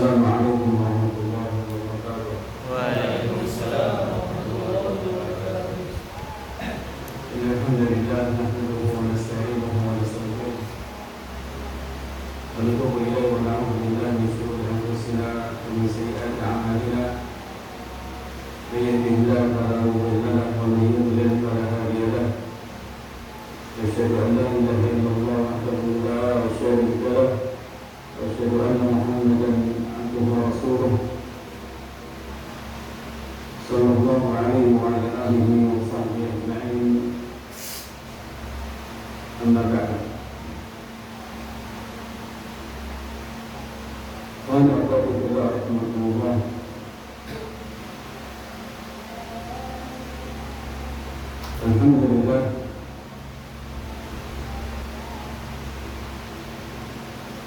Assalamualaikum warahmatullahi wabarakatuh. Waalaikumsalam warahmatullahi wabarakatuh. Alhamdulillah nahmaduhu wa nasta'inuhu wa nastaghfiruh. Wa natubu ilayhi wa na'udzu billahi min shururi anfusina wa min sayyi'ati a'malina. May yahdihillahu fala mudilla lahu wa may yudlil fala hadiya lahu. Asyhadu an la ilaha illallah wahdahu la syarika lahu wa asyhadu anna Muhammadan abduhu wa rasuluh. Sallallahu alaihi wa ala alihi wa sahbihi ajma'in. Amma ba'd. Wa na'udzu rahmatullah. Alhamdulillah.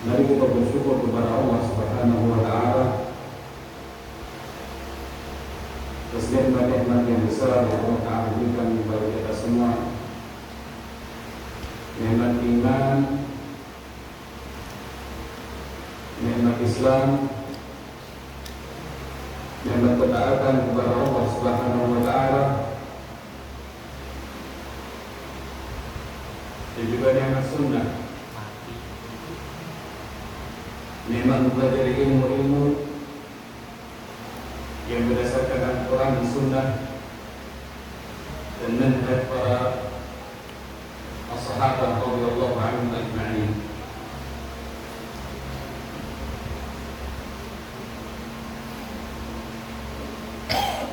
Mari kita bersyukur kepada Allah Subhanahu wa taala atas nikmat-nikmat yang besar yang Allah Ta'ala berikan kepada kita semua. Nikmat iman, nikmat Islam, nikmat ketaatan kepada Allah Subhanahu wa taala, dan juga nikmat sunnah. Nikmat mempelajari ilmu-ilmu yang berdasarkan Al-Quran dan Sunnah dan manhaj para as-sahabat radhiyallahu anhum ajma'in.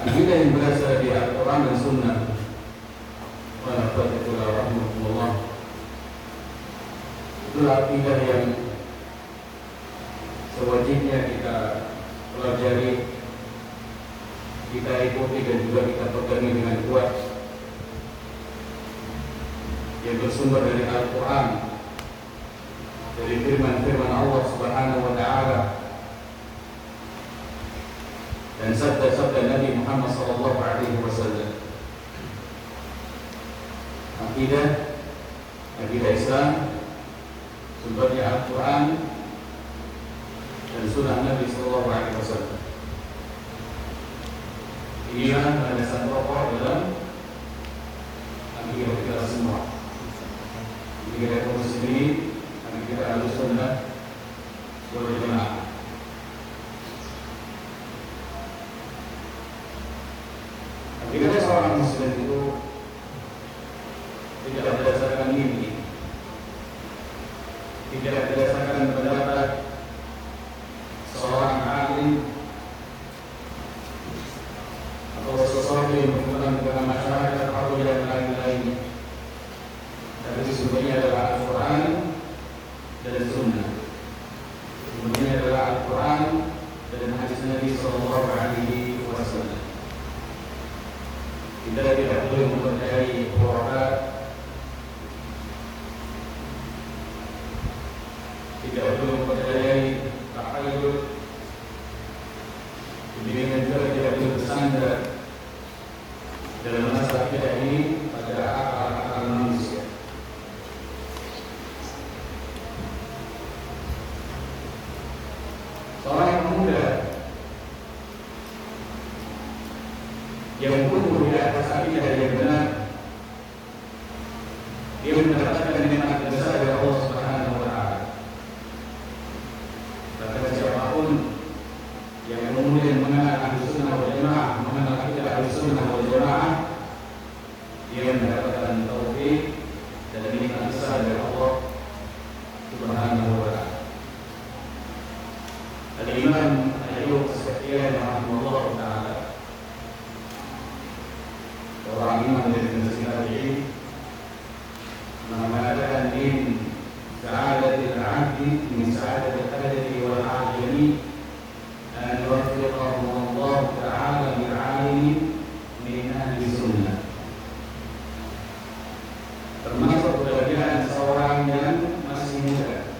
Akidah yang berasal dari Al-Quran dan Sunnah wa nafatullahi rahmatullah, itulah akidah yang sewajibnya kita pelajari, kita ikuti dan juga kita pegangi dengan kuat, yang bersumber dari Al-Quran, dari firman-firman Allah Subhanahu wa taala dan sabda-sabda Nabi Muhammad sallallahu alaihi wasallam. Akidah Islam sumbernya Al-Quran dan sunnah Nabi sallallahu alaihi wasallam. Inilah landasan pokok dalam akidah kita semua. Jadi kita kaum muslimin, kita Ahlus Sunnah wal Jamaah. Akidah seorang muslim itu tidak berdasarkan mimpi, tidak berdasarkan pendapat seorang alim atau sesuatu yang berhubungan dengan masyarakat atau yang lain-lain. Tapi sumbernya adalah Al-Quran dan Sunnah. Sumbernya adalah Al-Quran dan hadis Nabi sallallahu alaihi wasallam. Kita tidak boleh mempercayai khurafat, tidak boleh mempercayai takhayul, demikian juga tidak boleh bersandar dalam masalah akidah ini pada akal-akal manusia. Seorang pemuda yang tumbuh di atas akidah yang benar, dia mendapatkan nikmat besar dari Allah Subhanahu wa taala. Bahkan siapapun yang kemudian mengenal Ahlus Sunnah wal Jamaah, mengenal akidah Ahlus Sunnah wal Jamaah, dia mendapatkan taufik dan nikmat besar dari Allah Subhanahu wa taala. Al-Imam Ayyub As-Sakhtiyani rahimahullah taala, orang imam dari generasi tabi'in, mengatakan min sa'adatil 'abdi min sa'adatil qadari wal 'ajami an yuwaffiqahu Allah ta'ala bi'alimi min ahli sunnah. Termasuk kebahagiaan seorang yang masih muda,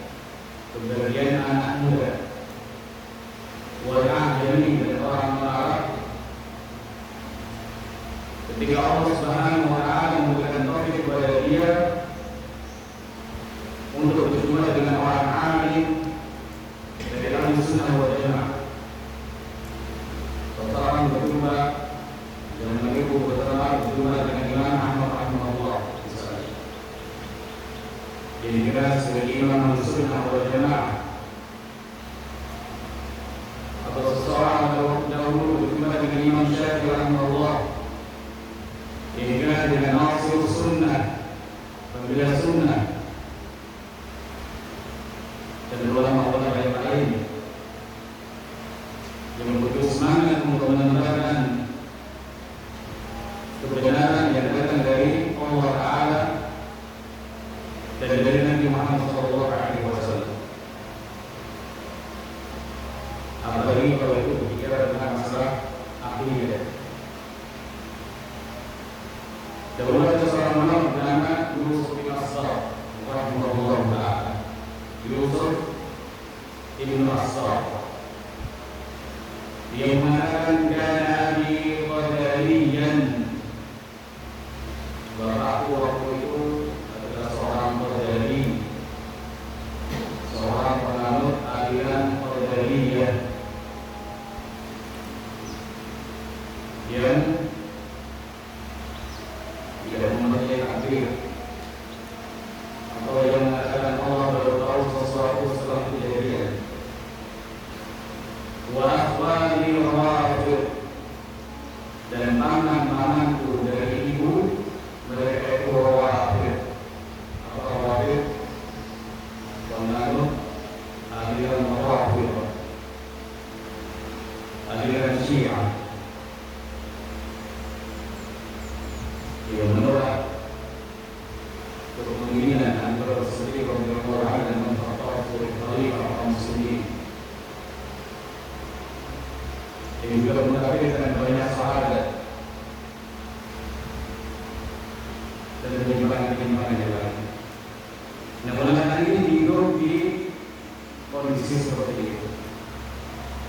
kebahagiaan anak muda, wal 'ajami dan orang Arab, ketika Allah Subhanahu wa taala memberikan taufik kepada dia untuk berjumpa dengan orang alim dari Ahlus Sunnah wal Jamaah, berjumpa dengan Imam Ahmad rahimahullah misalnya. Jadi kita sebagai imam Ahlussunnah wal Jamaah atau seseorang dahulu berjumpa dengan Imam Syafi'i rahimahullah, jadi kita dengan nasir sunnah, pembela sunnah, dan ulama-ulama yang lain yang membutuhkan semangat untuk menebarkan kebenaran yang datang dari Allah Ta'ala dan dari Nabi Muhammad SAW. Apalagi kalau itu berbicara tentang masalah akidah. Dahulu ada seorang ulama bernama Yusuf bin As-Saq rahimahullah ta'ala. Yusuf bin As-Saq, dia mengatakan kana bi qadariyan, bapakku waktu itu adalah seorang qadari, seorang penganut aliran qadariyah yang tidak mempercayai takdir atau yang mengatakan Allah baru tahu sesuatu setelah kejadian. Wa akhwani rawafid, dan paman-pamanku dari ibu mereka itu rawafid. Apa rawafid? Penganut aliran rawafid, aliran Syiah yang menolak kepemimpinan antara Siddiq radhiyallahu anhu dan Khattab sebagai khalifah kaum muslimin. Ini juga mengkafirkan banyak sahabat dan penyimpangan-penyimpangan yang lain. Nah, belakangan ini hidup di kondisi seperti itu.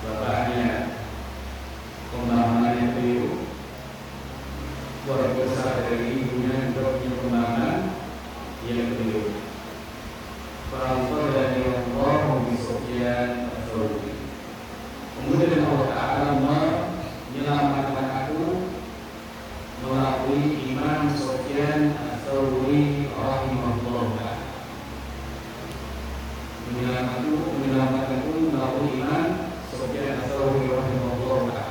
Bapaknya pemahamannya keliru, keluarga besar dari ibunya juga punya pemahaman yang keliru. Fa'anqadani Allahu bi Sufyan ats-Tsauri. Kemudian Allah Ta'ala menyelamatkan aku melalui Imam Sufyan ats-Tsauri rahimahullah. Menyelamatkanku melalui Imam Sufyan ats-Tsauri rahimahullah.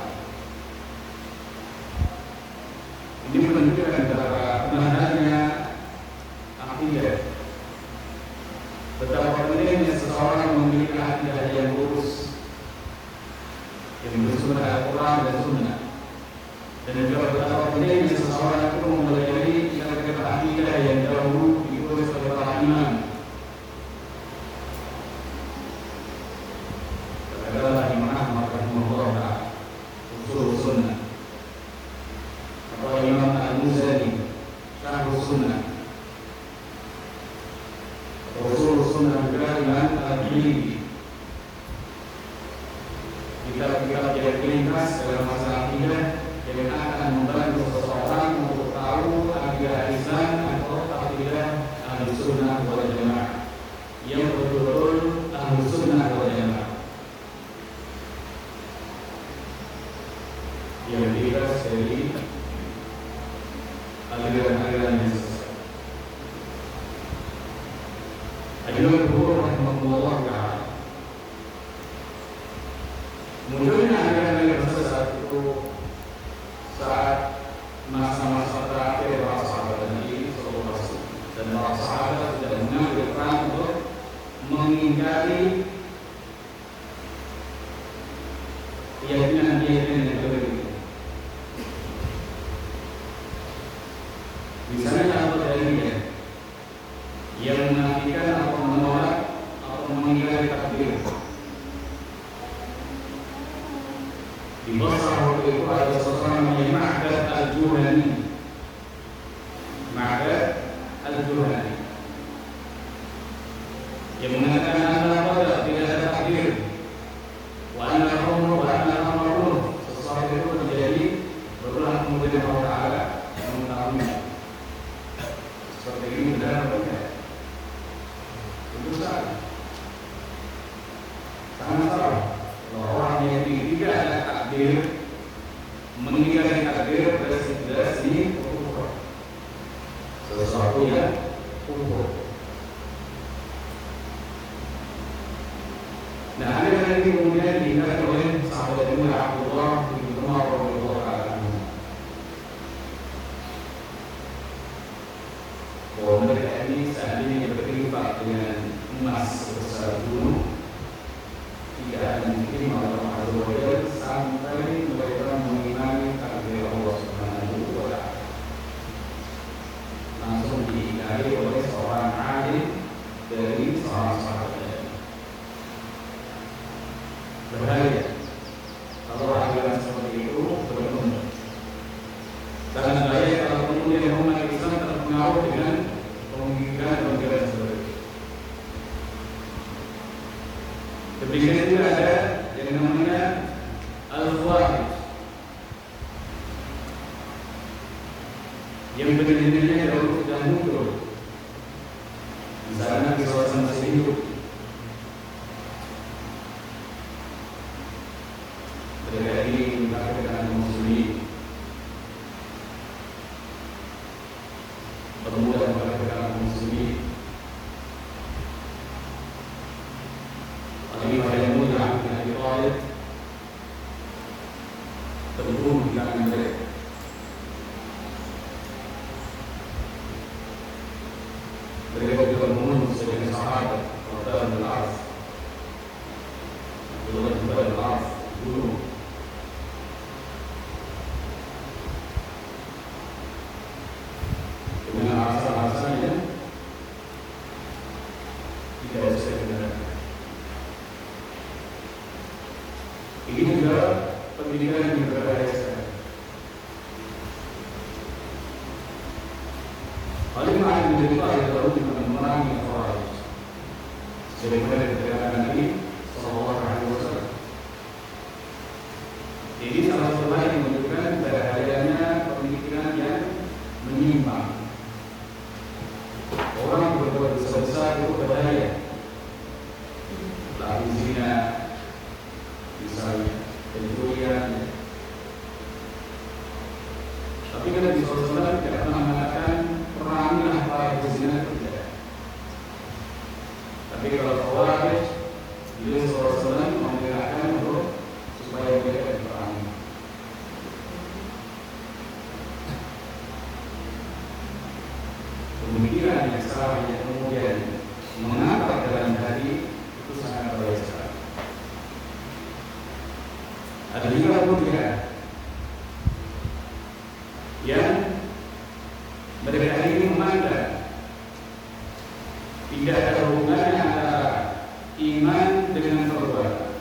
Ini menunjukkan betapa benarnya akidah, betapa pentingnya seseorang memiliki akidah yang lurus, yang bersumber Al-Quran dan Sunnah, dan juga betapa pentingnya seseorang itu mempelajari kitab-kitab akidah yang dahulu ditulis oleh para imam. Katakanlah Imam Ahmad rahimahullah, Ushul Sunnah, atau Imam Al-Muzani, Syarh Sunnah, Ushul Sunnah juga Imam Al-Tirmidzi. Kitab-kitab yang ringkas dalam masalah akidah yang akan membantu seseorang untuk tahu akidah Islam atau akidah Ahlussunnah wal Jamaah yang betul-betul Ahlussunnah wal Jamaah, yang bebas dari aliran-aliran yang sesat. Ayyuhal Bukhari rahimahullah ta'ala, munculnya aliran-aliran sesat itu saat masa-masa terakhir para sahabat Nabi sallallahu alaihi wasallam, dan para sahabat tidak mengambil peran untuk mengingkari keyakinan-keyakinan yang berbeda. Misalnya Abu Dhaifah yang menafikan atau menolak atau mengingkari takdir. Di Basrah waktu itu ada seseorang namanya Ma'bad al-Juhani. Ma'bad al-Juhani yang mengatakan Allah tidak ada takdir, wa anna al-amru sesuatu itu terjadi berulang kemudian Allah Ta'ala mengetahuinya. Seperti ini benar atau tidak? Tentu saja sangat salah. Kalau orang yang tidak ada takdir, mengingkari takdir, berarti sesuatu yang utuh. Nah, ada yang kemudian diingat oleh sahabat Nabi Abdullah bin Umar radhiyallahu anhu bahwa mereka ini seandainya berinfak dengan emas sebesar gunung, tidak akan mungkin Allah Azza wa Jalla sampai mereka mengimani takdir Allah Subhanahu wa Ta'ala. Langsung diingkari oleh seorang alim dari seorang sahabat. Berbahaya kalau ajaran seperti itu berkembang. Sangat bahaya kalau kemudian umat Islam terpengaruh dengan pemikiran-pemikiran seperti itu. Demikian juga ada yang namanya al-khawarij, yang benar-benarnya jauh sudah muncul. Misalnya di suasana masih hidup, mereka ini mengatakan muslim, bermula mengatakan muslim. Khalifah yang mulia bin Abi Thalib terbunuh di tangan mereka. Mereka juga membunuh sebagian sahabat Abdullah bin Al-As, Abdullah bin Al-As bunuh. Dengan alasan-alasan yang tidak bisa dibenarkan. Ini juga pendidikan yang berbahaya sekali. Khalifah bin Abi Thalib baru memerangi Khawarij, sebagaimana dikatakan Nabi sallallahu alaihi wasallam. Ini salah satu hal yang menunjukkan bahayanya pemikiran yang menyimpang. Orang berbuat dosa besar itu berbahaya. Lalu zina, misalnya pencurian. Tapi kan Nabi SAW tidak pernah mengatakan perangilah para pezina, tidak. Tapi kalau Khawarij, beliau SAW mengatakan untuk supaya mereka diperangi. Pemikiran yang salah yang kemudian mengakar dalam hati itu sangat berbahaya sekali. Ada juga pemikiran yang mereka ini memandang tidak ada hubungannya antara iman dengan perbuatan.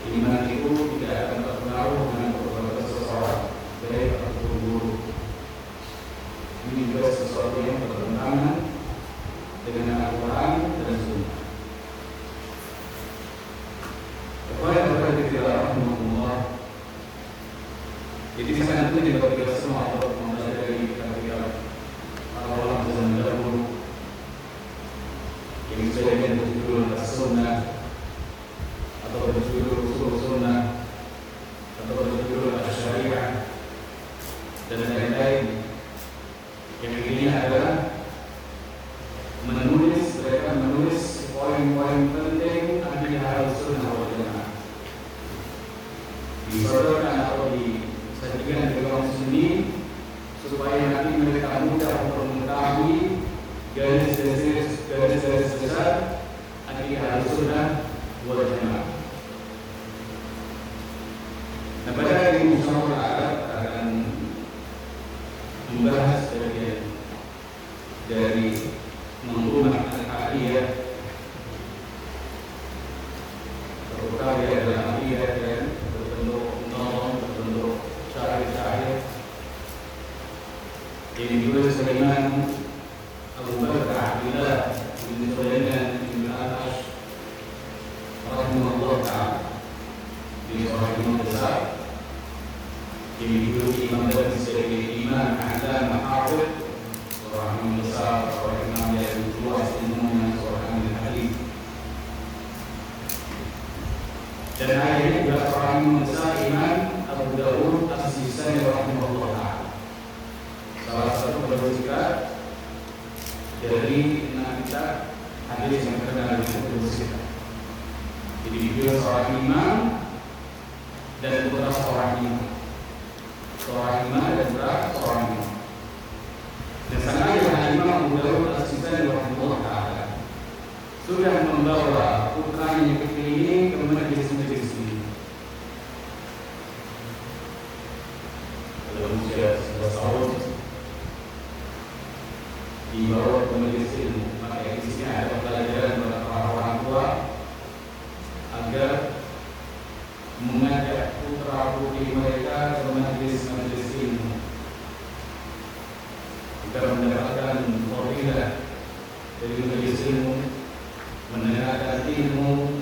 Iman itu tidak akan terpengaruh dengan perbuatan seseorang, baik ataupun buruk. Ini juga sesuatu yang bertentangan dengan Al-Quran dan Sunnah. Jadi sangat penting bagi kita semua untuk mempelajari kitab-kitab Allah zaman dahulu yang disebutkan berjudul As-Sunnah atau berjudul Ushul Sunnah atau berjudul Asy-Syariah dan lain-lain. Yang ini adalah mereka menulis poin-poin penting akidah Ahlussunnah wal Jamaah. Disodorkan atau disajikan ke kaum muslimin supaya nanti mereka mudah untuk mengetahui garis-garis besar akidah Ahlussunnah wal Jamaah. Nah, pada hari ini insyaallah akan membahas bagian dari manzumah al-aqidiyah, terutama adalah aqidiyah yang berbentuk nazam, berbentuk syair-syair yang ditulis oleh Imam Abu Bakar Abdullah bin Sulaiman bin Al-Ash rahimahullah ta'ala di seorang imam besar yang dijuluki Imam Nawawi sebagai Imam Ahlam Al-Hafidh, seorang imam besar, seorang imam yang luas ilmunya, seorang ahli hadis. Dan akhirnya juga seorang imam besar Imam Abu Dawud As-Sijistani rahimahullah dari anak kita hadis yang terkenal dengan kudus kita. Jadi beliau seorang imam dan putra seorang imam, seorang imam dan putra seorang imam. Dan sang ayah Imam Abu Dawud As-Sijistani rahimahullah taala sudah membawa putranya yang kecil ini ke majelis-majelis ini. Dalam usia 11 tahun dibawa ke majelis ilmu, maka di sini ada pelajaran kepada para orang tua agar mengajak putra putri mereka ke majelis-majelis ilmu. Kita mendapatkan fadilah dari majelis ilmu, mendengarkan ilmu,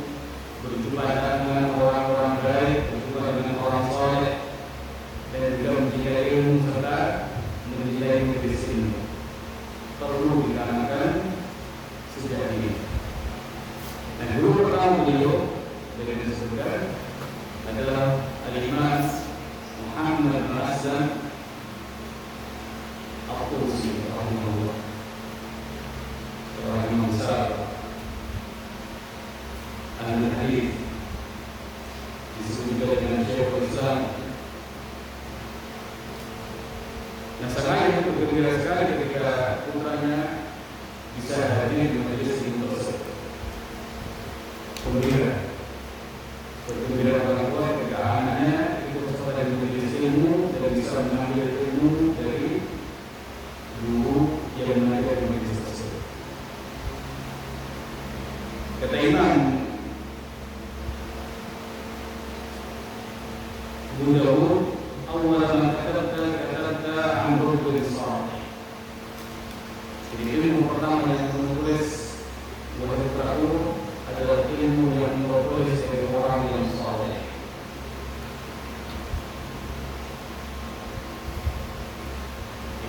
berjumpa dengan orang-orang baik, berjumpa dengan orang soleh, dan juga mencintai ilmu serta mencintai majelis ilmu. Perlu dikarenakan sejak ini. Nah, guru pertama beliau dari disebutkan adalah Al-Imam Muhammad bin Hasan Al-Tusi rahimahullah, seorang imam besar ahli hadis, disebut juga dengan Syekhul Islam. Nah, saya bergembira sekali ketika putranya bisa hadir di majelis ilmu tersebut. Bergembira orang tua ketika anaknya ikut serta di majelis ilmu dan bisa mengambil ilmu dari guru yang mengajar di majelis tersebut. Kata Imam Abu Dawud, awal ma katabta an rajulin salih. Jadi ilmu pertama yang menulis wahai perahu adalah ilmu yang menulis dari orang yang saleh.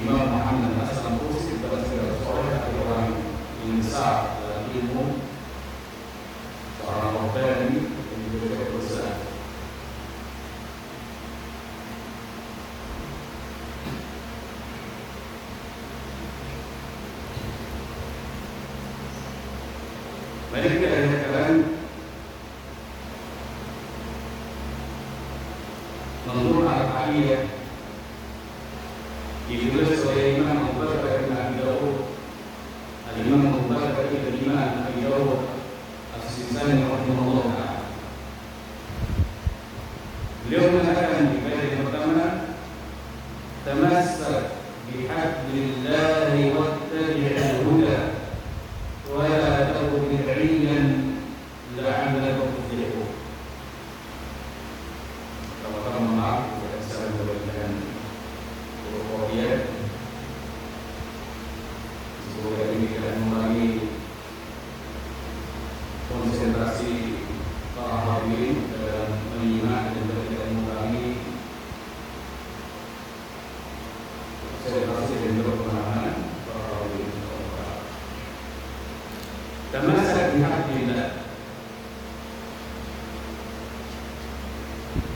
Imam Muhammad Hasan Al-Tusi adalah seorang saleh, adalah orang yang besar dalam ilmu, seorang rabbani dan juga besar. Mari kita lihat Manzur Al-Aliyah ditulis oleh Imam Abu Bakar bin Abi Dawud, Al-Imam Abu Bakar bin Abi Dawud As-Sijistani rahimahullah taala. Beliau mengatakan di bait yang pertama, tamassak bihablillahi wattabi'il huda wa la takun bid'iyan la'allaka tuflihun. Pertama maaf tidak bisa memberikan kopian. Semoga ini tidak mengurangi konsentrasi para hadirin dalam menyimak dan tidak mengurangi konsentrasi dan pemahaman para hadirin. Tamassak bihablillah,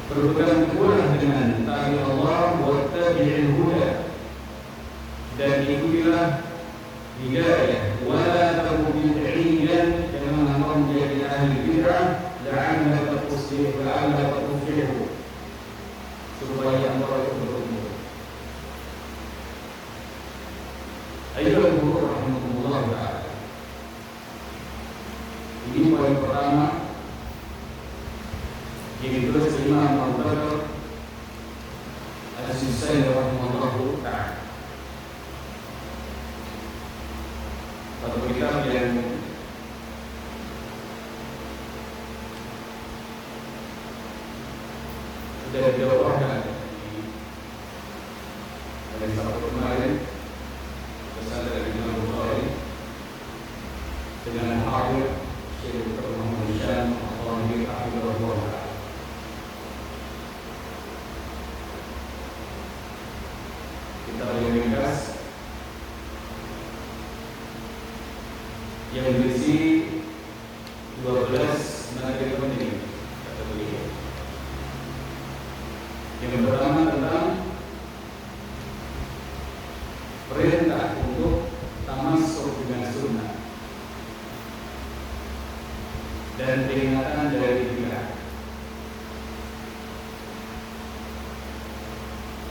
berpegang teguhlah dengan tali Allah, wattabi'il huda, dan ikutilah hidayah, wala taku bid'iyan, jangan engkau menjadi ahli bid'ah, la'allaka tuflihu, supaya engkau itu beruntung. Ayyuhal guru rahimahullah ta'ala, ini poin pertama yang ditulis Imam Abu Bakar As-Sijistani rahimahullah ta'ala. Satu kitab yang sudah didakwahkan dari Sabtu kemarin, pesan dari Imam Bukhari dengan hadir Syekh Muhammad Syam Al-Tahir Hafizahullah Ta'ala. Kita ringkas yang berisi 12 materi penting, kata beliau. Yang pertama tentang perintah untuk tamassuk dengan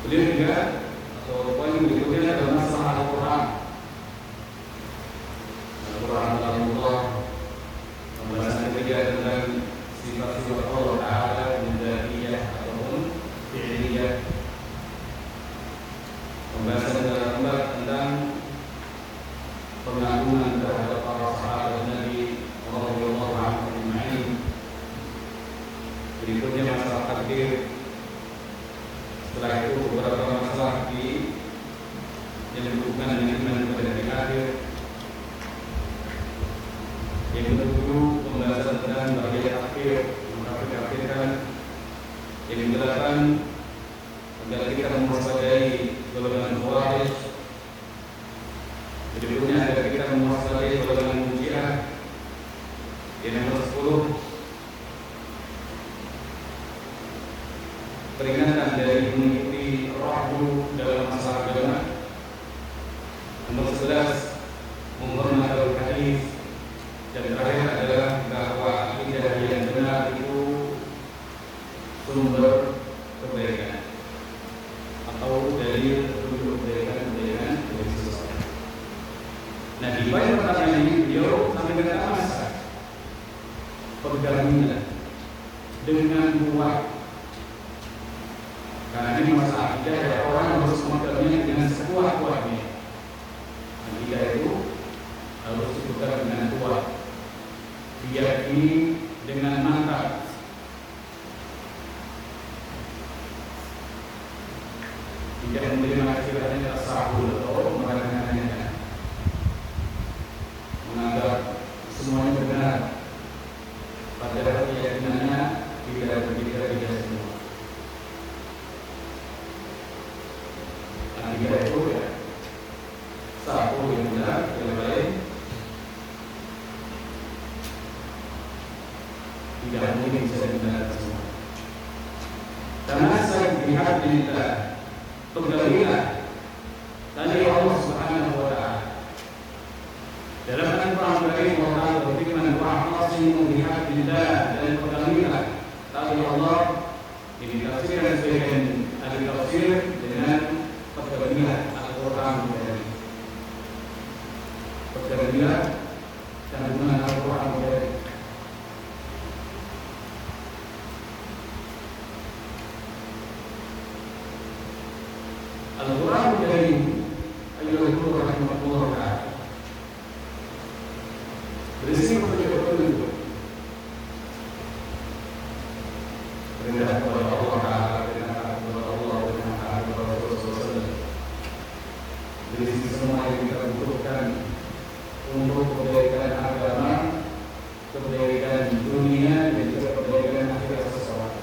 Beliau juga atau poin berikutnya adalah masalah Al-Quran. Al-Quran Allah, pembahasan ketiga tentang sifat-sifat Allah Ta'ala dzatiyah ataupun fi'liyah. Pembahasan keempat tentang pengagungan terhadap para sahabat Nabi radhiyallahu anhum ajma'in. Berikutnya masalah takdir. Setelah itu beberapa masalah yang berhubungan dengan iman kepada hari akhir. Yang kedua pembahasan tentang bagian akhir yang mengkafirkan. Yang kedelapan agar kita mewaspadai golongan Khawarij. Berikutnya agar kita mewaspadai golongan Murji'ah. Yang nomor 10 peringatan dari mengikuti rahu dalam masalah agama. Nomor 11 menghormati hadis. Dan terakhir adalah bahwa akidah yang benar itu sumber kebaikan atau dalil untuk kebaikan dari seseorang. Nah, di poin pertama ini beliau sampai kata masa pergabungan dengan kuat. Karena ini masalah akidah ya, orang harus memegangnya dengan sekuat-kuatnya. Akidah itu harus dipegang dengan kuat, diyakini dengan mantap. Tidak menerima istilahnya tasawuf atau menganggap semuanya benar, padahal keyakinannya tidak berbeda-beda semua. Akidah itu ya satu yang benar, yang lain tidak mungkin bisa dibenarkan semua. Karena saya lihat kita peganglah dari Allah Subhanahu wa Ta'ala. Dalam Al-Quran Allah berfirman, wa'tasimu bihablillah, dan peganglah tali Allah. Ini ditafsirkan sebagian ahli tafsir dengan peganglah Al-Quran. Peganglah kandungan Al-Quran. Al-Quran Karim ayyuhal rahimahullah ta'ala berisi betul-betul perintah kepada Allah Ta'ala, perintah kepada Allah, perintah kepada Rasulullah. Berisi semua yang kita butuhkan untuk kebaikan agama, kebaikan dunia, dan juga kebaikan akhirat seseorang.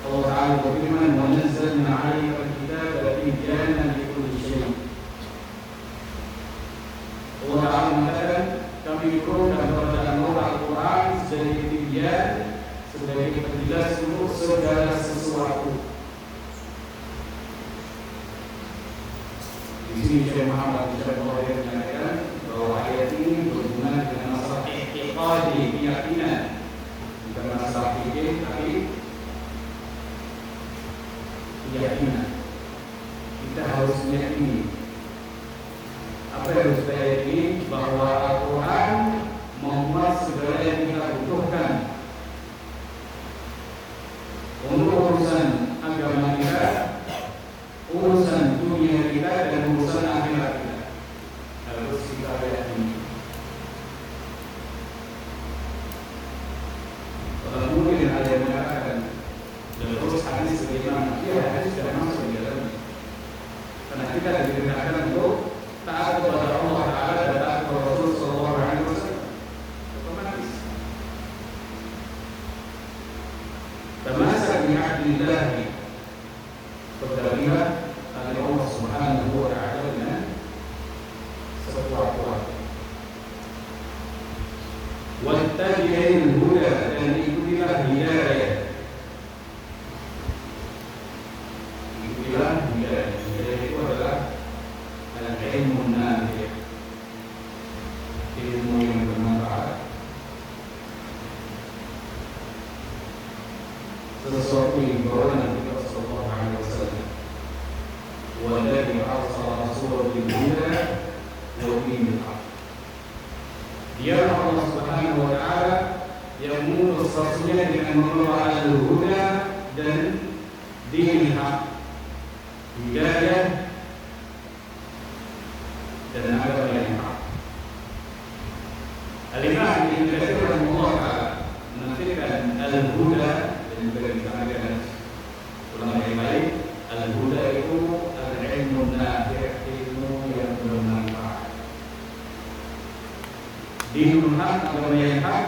Allah Ta'ala berfirman, wa nazzalna 'alaikal kitaba tibyanan likulli syai'. Allah Ta'ala mengatakan, kami turunkan kepada Al-Quran sebagai tibyan, sebagai penjelas untuk segala sesuatu. Di sini Syekh Muhammad bin Shalih mengatakan bahwa ayat ini berhubungan dengan masalah i'tiqadi, keyakinan, bukan masalah fikih, tapi keyakinan. Kita harus meyakini. Apa yang harus kita yakini? Bahwa Al-Quran memuat segala yang kita butuhkan untuk urusan agama kita, urusan dunia kita, dan urusan akhirat kita. Harus kita yakini. Kalau mungkin ada yang mengatakan terus hadis bagaimana? Ya, hadis tidak masuk di dalamnya. Karena kita diperintahkan untuk taat kepada Allah Ta'ala dan taat kepada Rasul Sallallahu Alaihi Wasallam. Otomatis. Tamasak bi'ahdillahi, berdalamlah dari Allah Subhanahu wa Ta'ala dengan sekuat-kuatnya. Wattabi'il huda, dan ikutilah hidayah. Hidayah itu adalah ilmu nafi', ilmu yang bermanfaat. sesuatu yang dibawa Nabi Sallallahu Alaihi Wasallam. Walladzi arsala rasulahu bil huda wa dinil haq. Dia Allah Subhanahu wa taala yang mengutus rasulnya dengan membawa al-huda dan dinil haq, hidayah dan agama yang hak. Al-Imam Ibnu Katsir rahimahullah taala menafsirkan al-huda dan juga dikatakan ulama yang lain, al-huda itu al-ilmu nafi', ilmu yang bermanfaat. Dinul haq, agama yang hak,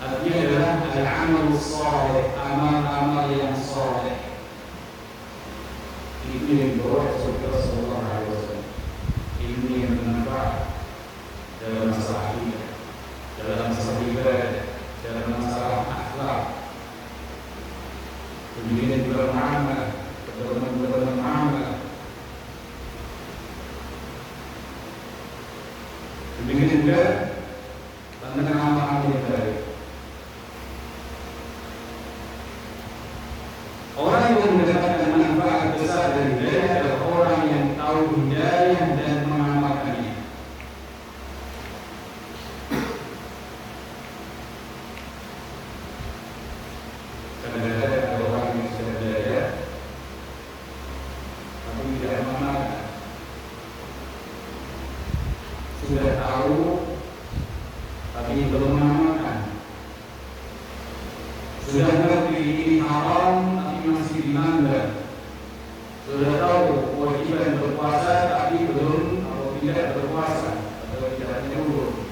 artinya adalah al-amal saleh, amal-amal yang saleh. Itu yang dibawa Rasulullah Sallallahu Alaihi Wasallam. Ilmu yang bermanfaat dalam masalah akidah, dalam masalah ibadah, dalam masalah akhlak, kemudian juga muamalah, dalam muamalah. Demikian juga tentang amal-amal yang baik. Orang yang mendapatkan manfaat besar dari hidayah adalah orang yang tahu hidayah dan mengamalkannya. Kadang-kadang ada orang yang sudah belajar tapi tidak mengamalkan. Sudah tahu tapi belum mengamalkan. Sudah ngerti ini haram masih dilanggar. Sudah tahu kewajiban berpuasa tapi belum atau tidak berpuasa atau tidak menyuruh.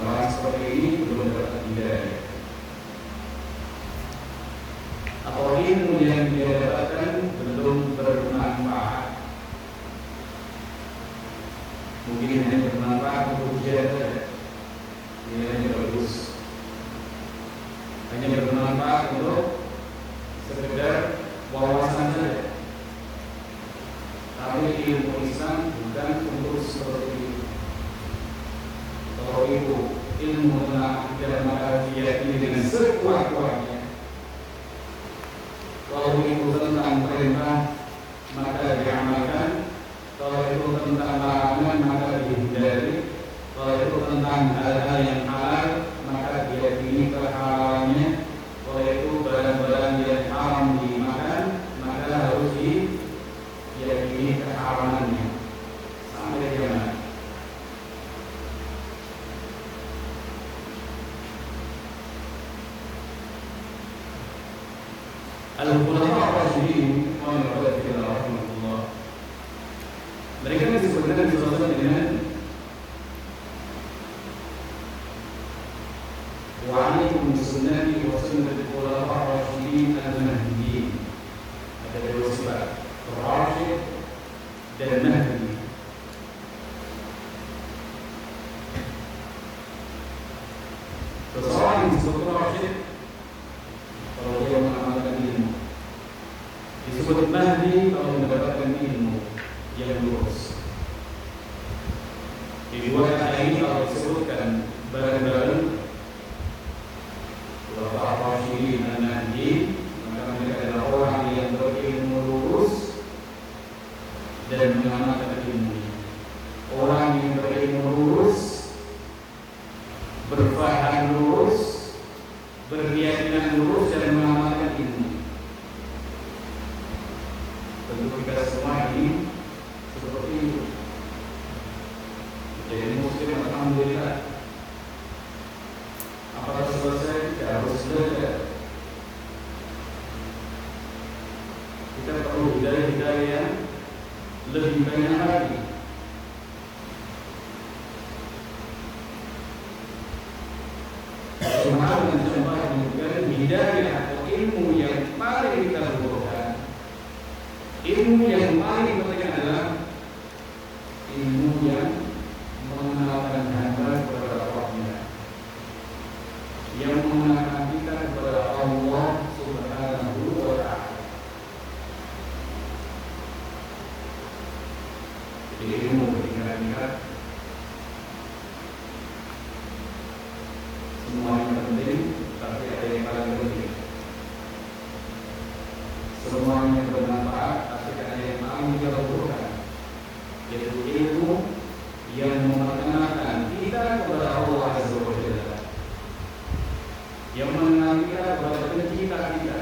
Orang seperti ini belum dapat hidayah. Atau ilmu yang dia dapatkan belum bermanfaat. Mungkin hanya bermanfaat untuk ujian saja. Nilainya bagus. Hanya bermanfaat untuk sekedar wawasan saja. Tapi ilmu Islam bukan untuk seperti itu. Kalau itu ilmu tentang akidah, maka diyakini dengan sekuat-kuatnya. Kalau itu tentang perintah, maka diamalkan. Kalau itu tentang larangan, maka dihindari. Kalau itu tentang hal-hal yang halal, maka diyakini kehalalannya. Kalau itu barang-barang yang haram dimakan, maka harus diyakini keharamannya. Sampai kiamat. Al-Khulafa ar-Rasyidin rahimahullah. Mereka disebutkan dengan وعليكم بسنتي وسنة الخلفاء الراشدين المهديين. Ada dua sifat, Rasyid dan Mahdi. Seseorang yang disebut Rasyid kalau dia mengamalkan ilmu, disebut Mahdi kalau mendapatkan ilmu yang lurus. Di dua kata ini kalau disebutkan bareng-bareng Rasyidin dan Mahdi, maka mereka adalah orang yang berilmu lurus dan mengamalkan ilmu. Orang yang berilmu lurus, berfaham lurus, berkeyakinan lurus dan mengamalkan ilmu. Tentu kita semua ini seperti itu. Jadi muslim alhamdulillah. Apakah selesai? Tidak harus belajar. Kita perlu hidayah yang lebih banyak lagi. Cuma dengan contoh menunjukkan hidayah atau ilmu yang paling kita butuhkan. Ilmu yang paling penting adalah ilmu yang mengenalkan hamba kepada Allahnya, yang mengenalkan kita kepada Allah Subhanahu wa Ta'ala. Jadi ilmu bertingkat-tingkat, semuanya penting, tapi ada semuanya bermanfaat, tapi ada yang paling kita butuhkan, yaitu ilmu yang mengenalkan kita kepada Allah Azza wa Jalla, yang mengenal kita kepada pencipta kita,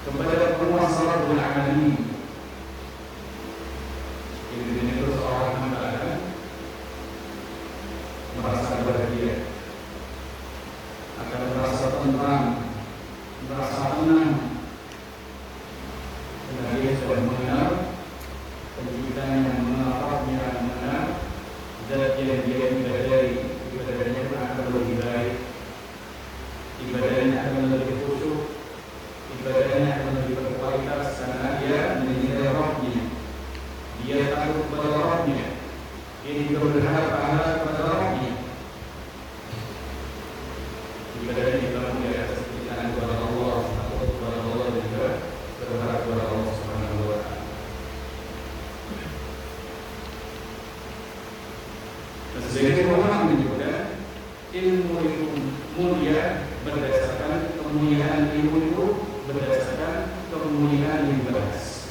kepada penguasa Rabbul Alamin. Ini itu seorang hamba akan merasa bahagia, akan merasa tenang, merasa tenang, karena dia sudah mengenal penciptanya, mengenal Rabbnya, mengenal zat yang dia ibadai. Ibadahnya pun akan lebih baik, ibadahnya akan lebih khusyuk, ibadahnya akan lebih berkualitas, karena dia mencintai Rabbnya, dia takut kepada Rabbnya, dia juga berharap pahala kepada Rabbnya. Ibadahnya dibangun di atas kecintaan kepada Allah, takut kepada Allah, dan juga berharap kepada Allah Subhanahu wa Ta'ala. Sebagai ulama menyebutkan ilmu itu mulia berdasarkan kemuliaan ilmu itu, berdasarkan kemuliaan yang dibahas.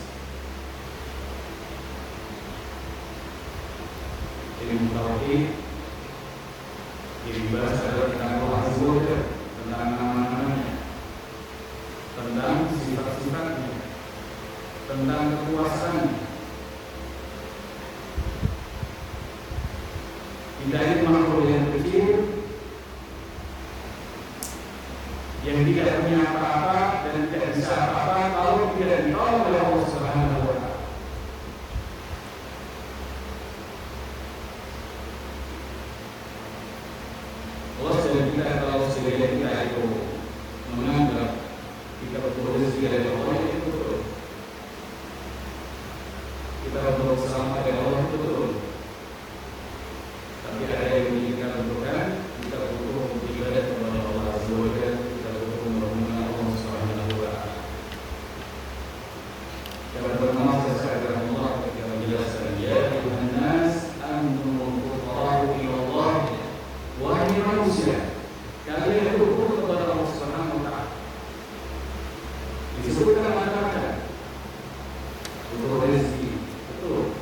Ilmu tauhid yang dibahas adalah tentang Allah Azza wa Jalla, tentang nama-namanya, tentang sifat-sifatnya, tentang kekuasaannya. Dari makhluk yang kecil yang tidak punya apa-apa dan tidak bisa apa-apa kalau tidak ditolong oleh Allah Subhanahu wa Ta'ala. Allah sudah kita, kalau sekalian kita itu menganggap kita berproses dari Allah, itu betul. Kita berusaha dari Allah, itu betul. Tapi ada yang menginginkan bentukan, kita butuh ibadah kepada Allah Azza wa Jalla, kita butuh mengenal Allah Subhanahu wa Ta'ala. Yang pertama sesuai Allah ketika menjelaskan, ya Tuhan nas antumul fuqara'u ila Allah, wahai manusia, kalian butuh kepada Allah Subhanahu wa Ta'ala. Disebutkan macam-macam, butuh rezeki, betul,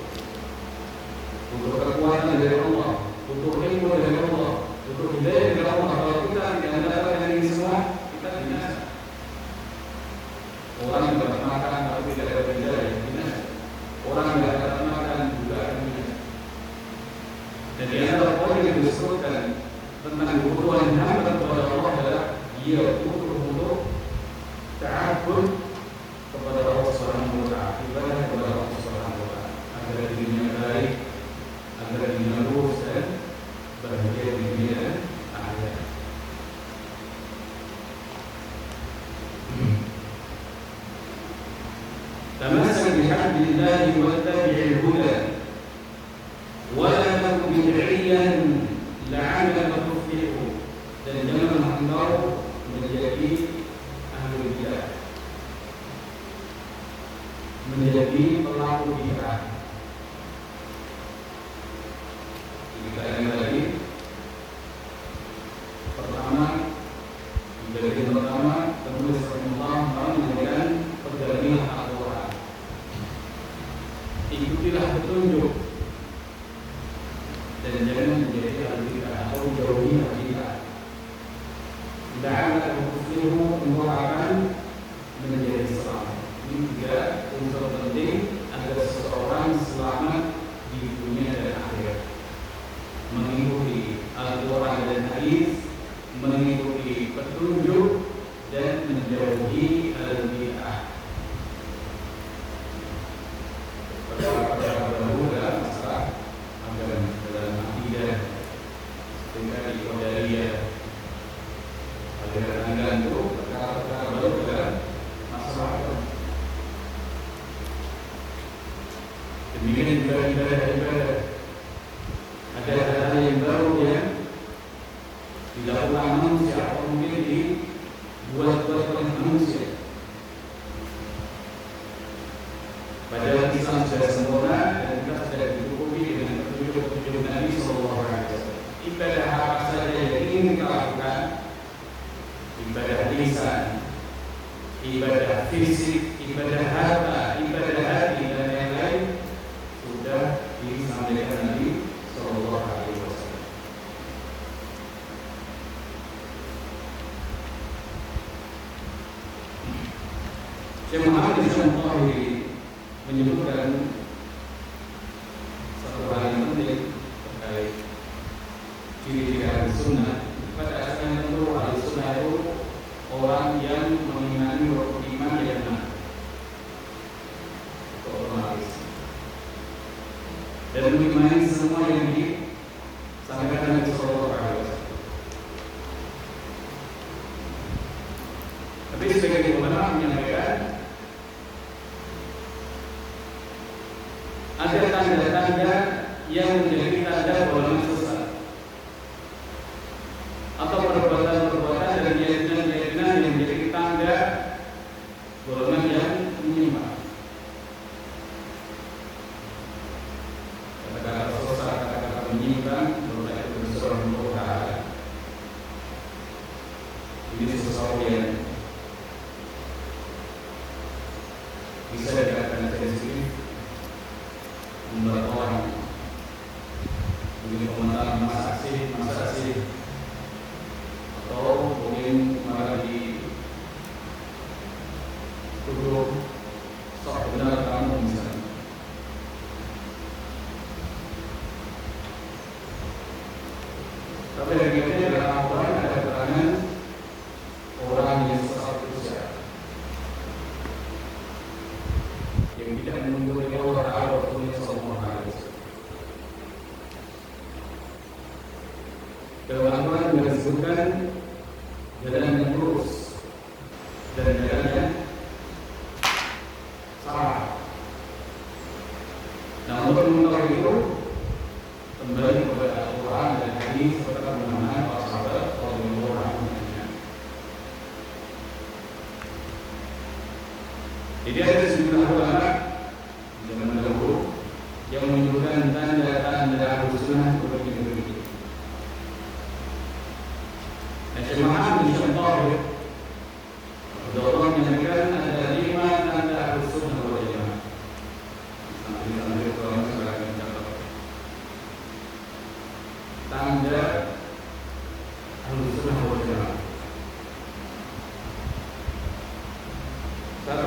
butuh kekuatan dari Allah, butuh ilmu dari Allah, butuh hidayah dari Allah. Kalau kita tidak mendapatkan ini semua, kita binasa. Orang yang dapat makan tapi tidak dapat hidayah, binasa. Orang yang dapat makan juga akan binasa. Dan di antara poin yang disebutkan tentang kebutuhan hamba kepada Allah adalah dia butuh untuk ta'abbud kepada Allah Subhanahu wa Ta'ala, ibadah kepada Allah Subhanahu wa Ta'ala, agar dirinya baik, agar dirinya lurus dan bahagia di dunia dan akhirat. Tamassak bihablillahi wattabi'il huda wa la takun bid'iyan la'allaka tuflihu. Dan janganlah engkau menjadi ahli bid'ah, menjadi pelaku bid'ah. Kita yang tadi pertama, bagian pertama penulis rahimahullah menyampaikan perjalanan Al-Quran. Ikutilah petunjuk dan jangan menjadi ahli bid'ah atau jauhi ahli bid'ah. La'allaka tuflihu, engkau akan menjadi selamat. Ini tiga unsur penting agar seseorang selamat di dunia dan akhirat: mengikuti Al-Quran dan Hadis, mengikuti petunjuk, dan menjauhi al-bid'ah. Perkara-perkara baru dalam masalah agama, dalam akidah, dengan di Qadariyah, aliran itu perkara-perkara baru dalam masalah agama. Demikian juga ibadah-ibadah. Ada hal-hal yang baru yang dilakukan manusia atau mungkin dibuat-buat oleh manusia. Padahal Islam sudah sempurna dan kita sudah dicukupi dengan petunjuk-petunjuk Nabi Sallallahu Alaihi Wasallam. Ibadah apa saja yang ingin kita lakukan, ibadah lisan, ibadah fisik, ibadah harta, ibadah hati dan lain-lain sudah disampaikan Nabi Sallallahu Alaihi Wasallam. Syekh Muhammad bin Shalih menyebutkan satu hal yang penting terkait ciri-ciri ahli sunnah. Pada asalnya tentu ahli sunnah itu orang yang mengimani rukun iman yang benar atau otomatis dan mengimani semua yang disampaikan Nabi Sallallahu Alaihi Wasallam. Tapi sebagai ulama menyampaikan ada tanda-tanda yang menjadi tanda golongan sesat atau perbuatan-perbuatan dan keyakinan-keyakinan yang menjadi tanda golongan yang menyimpang. Kata-kata sesat, kata-kata menyimpang, berarti berseorang perkara. Ini sesuatu yang bisa dikatakan sensitif, membuat orang mungkin komentar masa sih, atau mungkin malah dituduh sok benar kamu misalnya. Tapi akhirnya dalam Al-Quran ada keterangan orang yang sesat itu siapa, yang tidak menunggu Allah Ta'ala Rasulullah Sallallahu Alaihi Wasallam. Dalam Al-Quran juga disebutkan jalan yang lurus dan jalan yang salah. Nah, untuk mengetahui itu kembali kepada Al-Quran dan hadis serta pemahaman para sahabat radhiyallahu anhum. Jadi ada sejumlah ulama zaman dahulu yang menyebutkan tanda-tanda ahlu sunnah berbeda-beda. Syekh Muhammad bin Shalih Allah menyampaikan ada 5 tanda ahlu sunnah wal jamaah. Nanti kalau sebagai mencatat tanda ahlu sunnah wal jamaah. 1,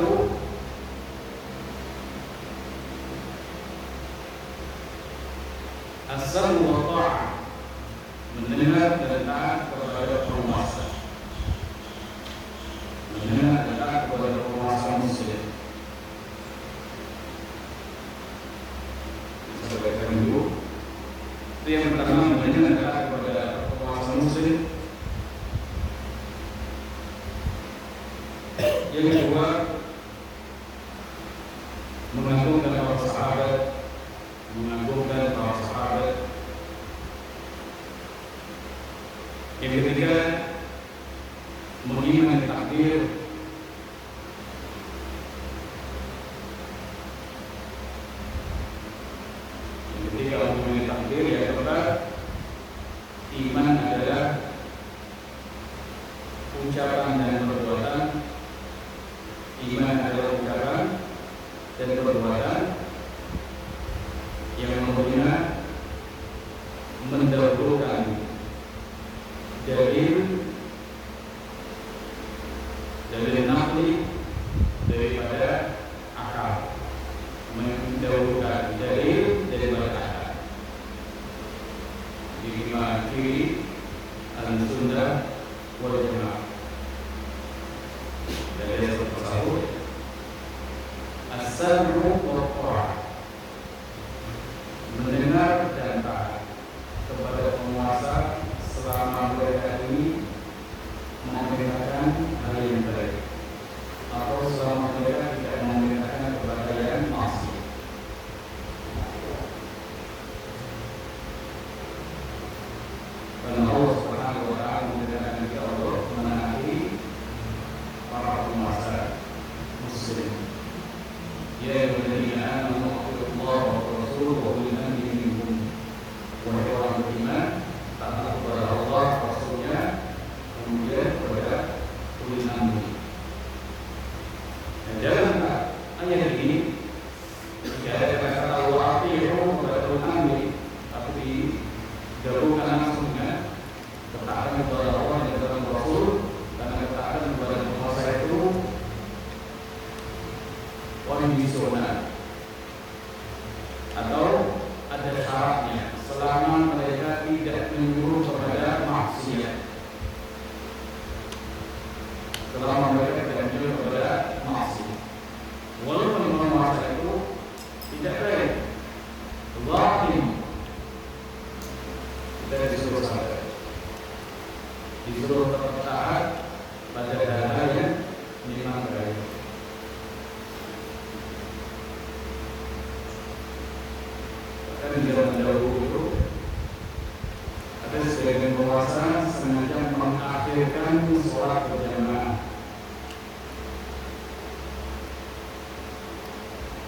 as-sam'u wa ta'ah, mendengar dan taat kepada penguasa, mendengar dan taat kepada penguasa muslim. Sampaikan dulu. Itu yang pertama, mendengar dan taat kepada penguasa muslim. Yang kedua, mengagungkan para sahabat, mengagungkan para sahabat. Yang ketiga, mengimani takdir. Yang ketiga, mengimani takdir. Yang keempat, iman adalah ucapan dan perbuatan. Iman adalah ucapan dan perbuatan yang membina mendahulukan dalil naqli daripada akal, mendahulukan dalil daripada akal. Di lima ciri Ahlussunnah wal Jamaah. Dari yang tersebut, as-sam'u wa ta'ah, mendengar dan taat kepada penguasa selama mereka ini memerintahkan hal yang baik atau selama mereka tidak memerintahkan kepada yang maksiat. Karena Allah Subhanahu wa Ta'ala memerintahkan kita untuk menaati para penguasa muslim. Ya ayyuhalladzina amanu atii'ullaha wa rasulahu wa ulil amri minkum. Wahai orang beriman, taat kepada Allah, Rasulnya, kemudian kepada ulil amri. selama mereka tidak menjauh kepada maksiat. Walaupun penguasa itu tidak baik, zalim, kita disuruh sabar, disuruh taat pada hal-hal yang memang baik. Bahkan di zaman dahulu itu ada sebagian penguasa sengaja mengakhirkan sholat berjamaah,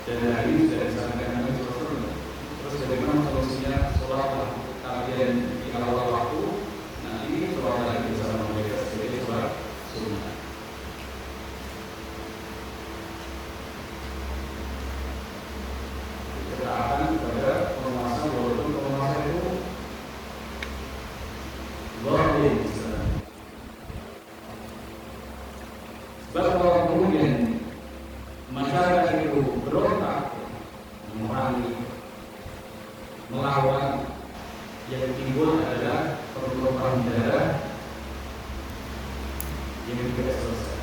dan hari ini sudah disampaikan Nabi SAW. Terus bagaimana solusinya? Sholat kalian di awal waktu, nanti sholat lagi bersama mereka sebagai sholat sunnah. Ketaatan kepada penguasa walaupun penguasa itu zalim. Sebab kalau kemudian masyarakat itu berontak, memerangi, melawan, yang timbul adalah pertumpahan darah yang tidak selesai.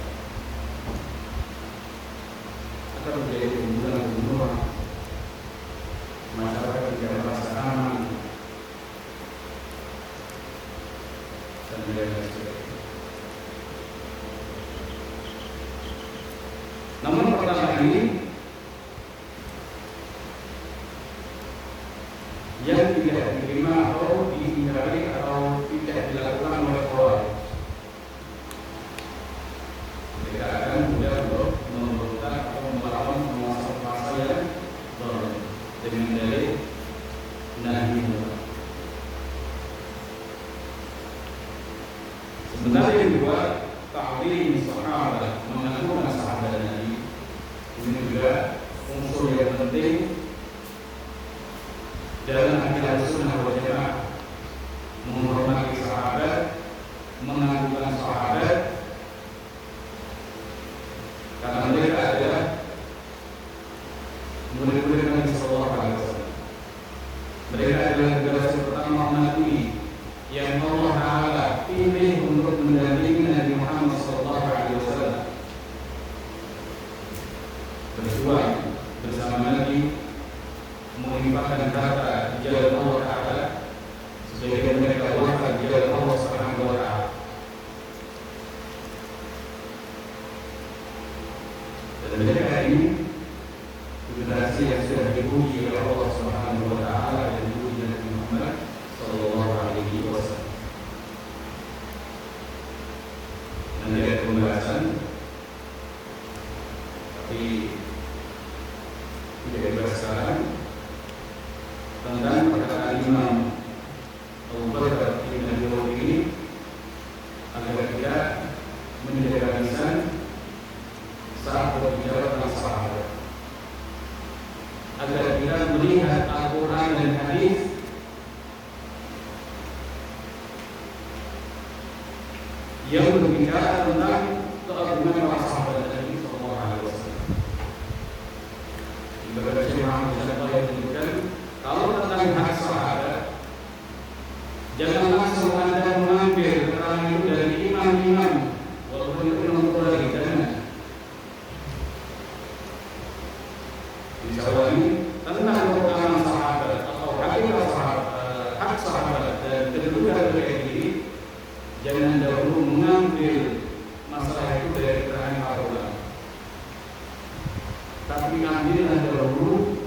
Akan menjadi pembunuhan, masyarakat tidak merasa aman, dan sebagainya. Namun pertama ini yang tidak diterima atau dihindari atau tidak dilakukan oleh orang, mereka akan mudah untuk memberontak atau melawan penguasa-penguasa yang zalim dengan dalih nahi munkar. Sementara yang kedua, ta'zim sahabat, mengagungkan sahabat Nabi. Ini juga unsur yang penting dalam akidah sunnah wal jamaah, menghormati sahabat, mengagungkan sahabat, karena mereka adalah murid-murid Nabi Sallallahu Alaihi Wasallam. Mereka adalah generasi pertama Nabi yang Allah Taala pilih untuk mendampingi Nabi Muhammad Sallallahu Alaihi Wasallam, berjuang bersama Nabi, menginfakkan harta di jalan Allah Taala sebagai mereka wafat di jalan Allah Subhanahu wa Ta'ala. Dan mereka ini generasi yang sudah dipuji oleh Allah Subhanahu wa Ta'ala dan dipuji Nabi Muhammad Sallallahu Alaihi Wasallam. Nanti ada pembahasan, tapi tidak dibahas sekarang, tentang perkataan Imam Abu Bakar bin Abi Waqqas ini agar tidak menjaga lisan saat berbicara tentang sahabat, agar kita melihat Al-Quran dan hadis yang berbicara tentang keagungan para sahabat Nabi Sallallahu Alaihi Wasallam. Ibarat Syekh Muhammad Syekh yang menyebutkan, kalau tentang hak sahabat, jangan langsung Anda mengambil keterangan itu dari imam-imam, walaupun itu nomor dari dana. Disawali tentang keutamaan sahabat atau hak sahabat dan kedudukan mereka diri, jangan dahulu mengambil masalah itu dari keterangan para ulama, tapi ambillah dahulu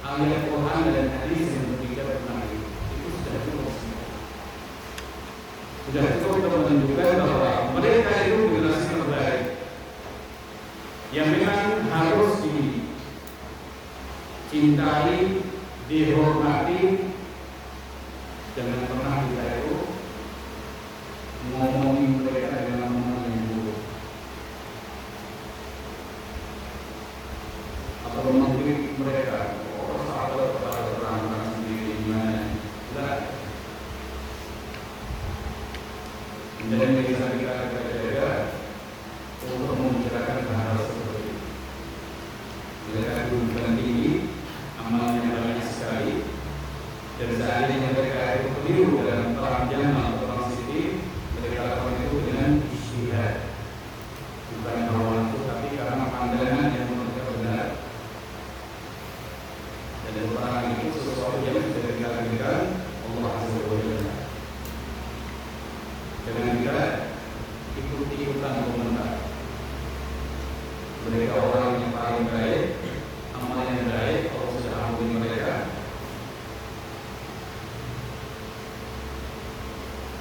ayat Quran dan hadis yang berbicara tentang itu. Itu sudah cukup. Sudah cukup untuk menunjukkan bahwa mereka itu generasi terbaik yang memang harus dicintai, dihormati. Jangan pernah kita itu ngomongin mereka dengan omongan yang buruk atau mengkritik mereka. Dan yang bisa kita jaga untuk membicarakan hal seperti itu. Mereka kedudukan tinggi, amalnya banyak sekali, dan seandainya mereka itu keliru dalam perang jamal atau perang siti, mereka lakukan itu dengan ijtihad, bukan hawa nafsu, tapi karena pandangan yang menurutnya benar. Dan perangan itu sesuatu yang sudah ditakdirkan Allah Azza wa Jalla. Jangan kita ikut-ikutan komentar. Mereka orang yang paling baik, amal yang baik, Allah sudah ampuni mereka.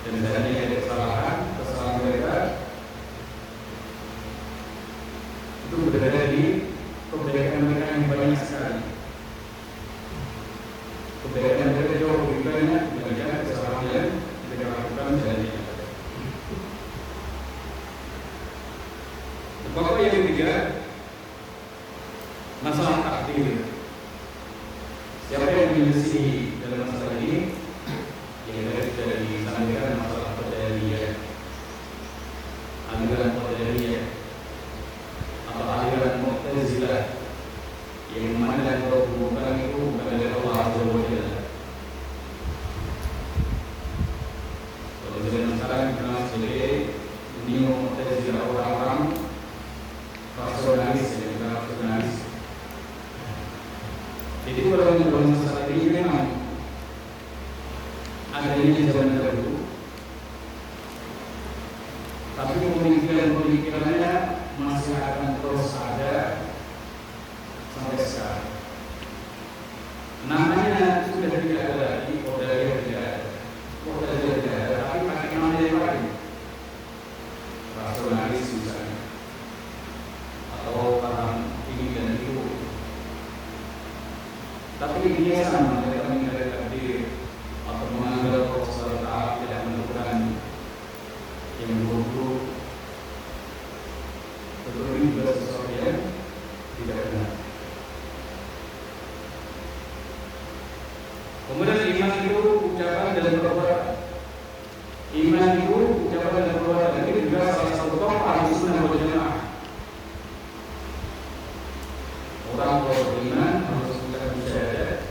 Dan seandainya ada kesalahan mereka itu berada di kebaikan mereka yang banyak sekali. Kebaikan mereka jauh lebih banyak dibandingkan kesalahan yang mereka lakukan seandainya. Bapak yang ketiga, masalah takdir. Siapa yang menyelesaikan dalam masalah ini? Yang sudah disampaikan masalah qadariyah, aliran qadariyah atau aliran Mu'tazilah, yang mana hubungan itu bukan dari Allah Azza wa Jalla. Kalau zaman sekarang dikenal sebagai neo-Mu'tazilah, orang-orang rasionalis, yang dikenal rasionalis. Jadi kalau dalam masalah ini memang adanya zaman dahulu, tapi pemikiran-pemikirannya masih akan terus ada sampai sekarang. Namanya sudah tidak ada lagi, Qadariyah tidak ada, Mu'tazilah tidak ada, tapi pakai nama yang lain, rasionalis misalnya, atau paham ini dan itu. Tapi dia sama, mereka mengingkari takdir atau menganggap Allah SWT tidak menentukan yang buruk. Tentu ini juga sesuatu yang tidak benar. Kemudian iman itu ucapan dan perbuatan. Iman itu ucapan dan perbuatan. Ini juga salah satu tokoh Ahlussunnah wal Jamaah. Orang kalau beriman harus mengucapkan syahadat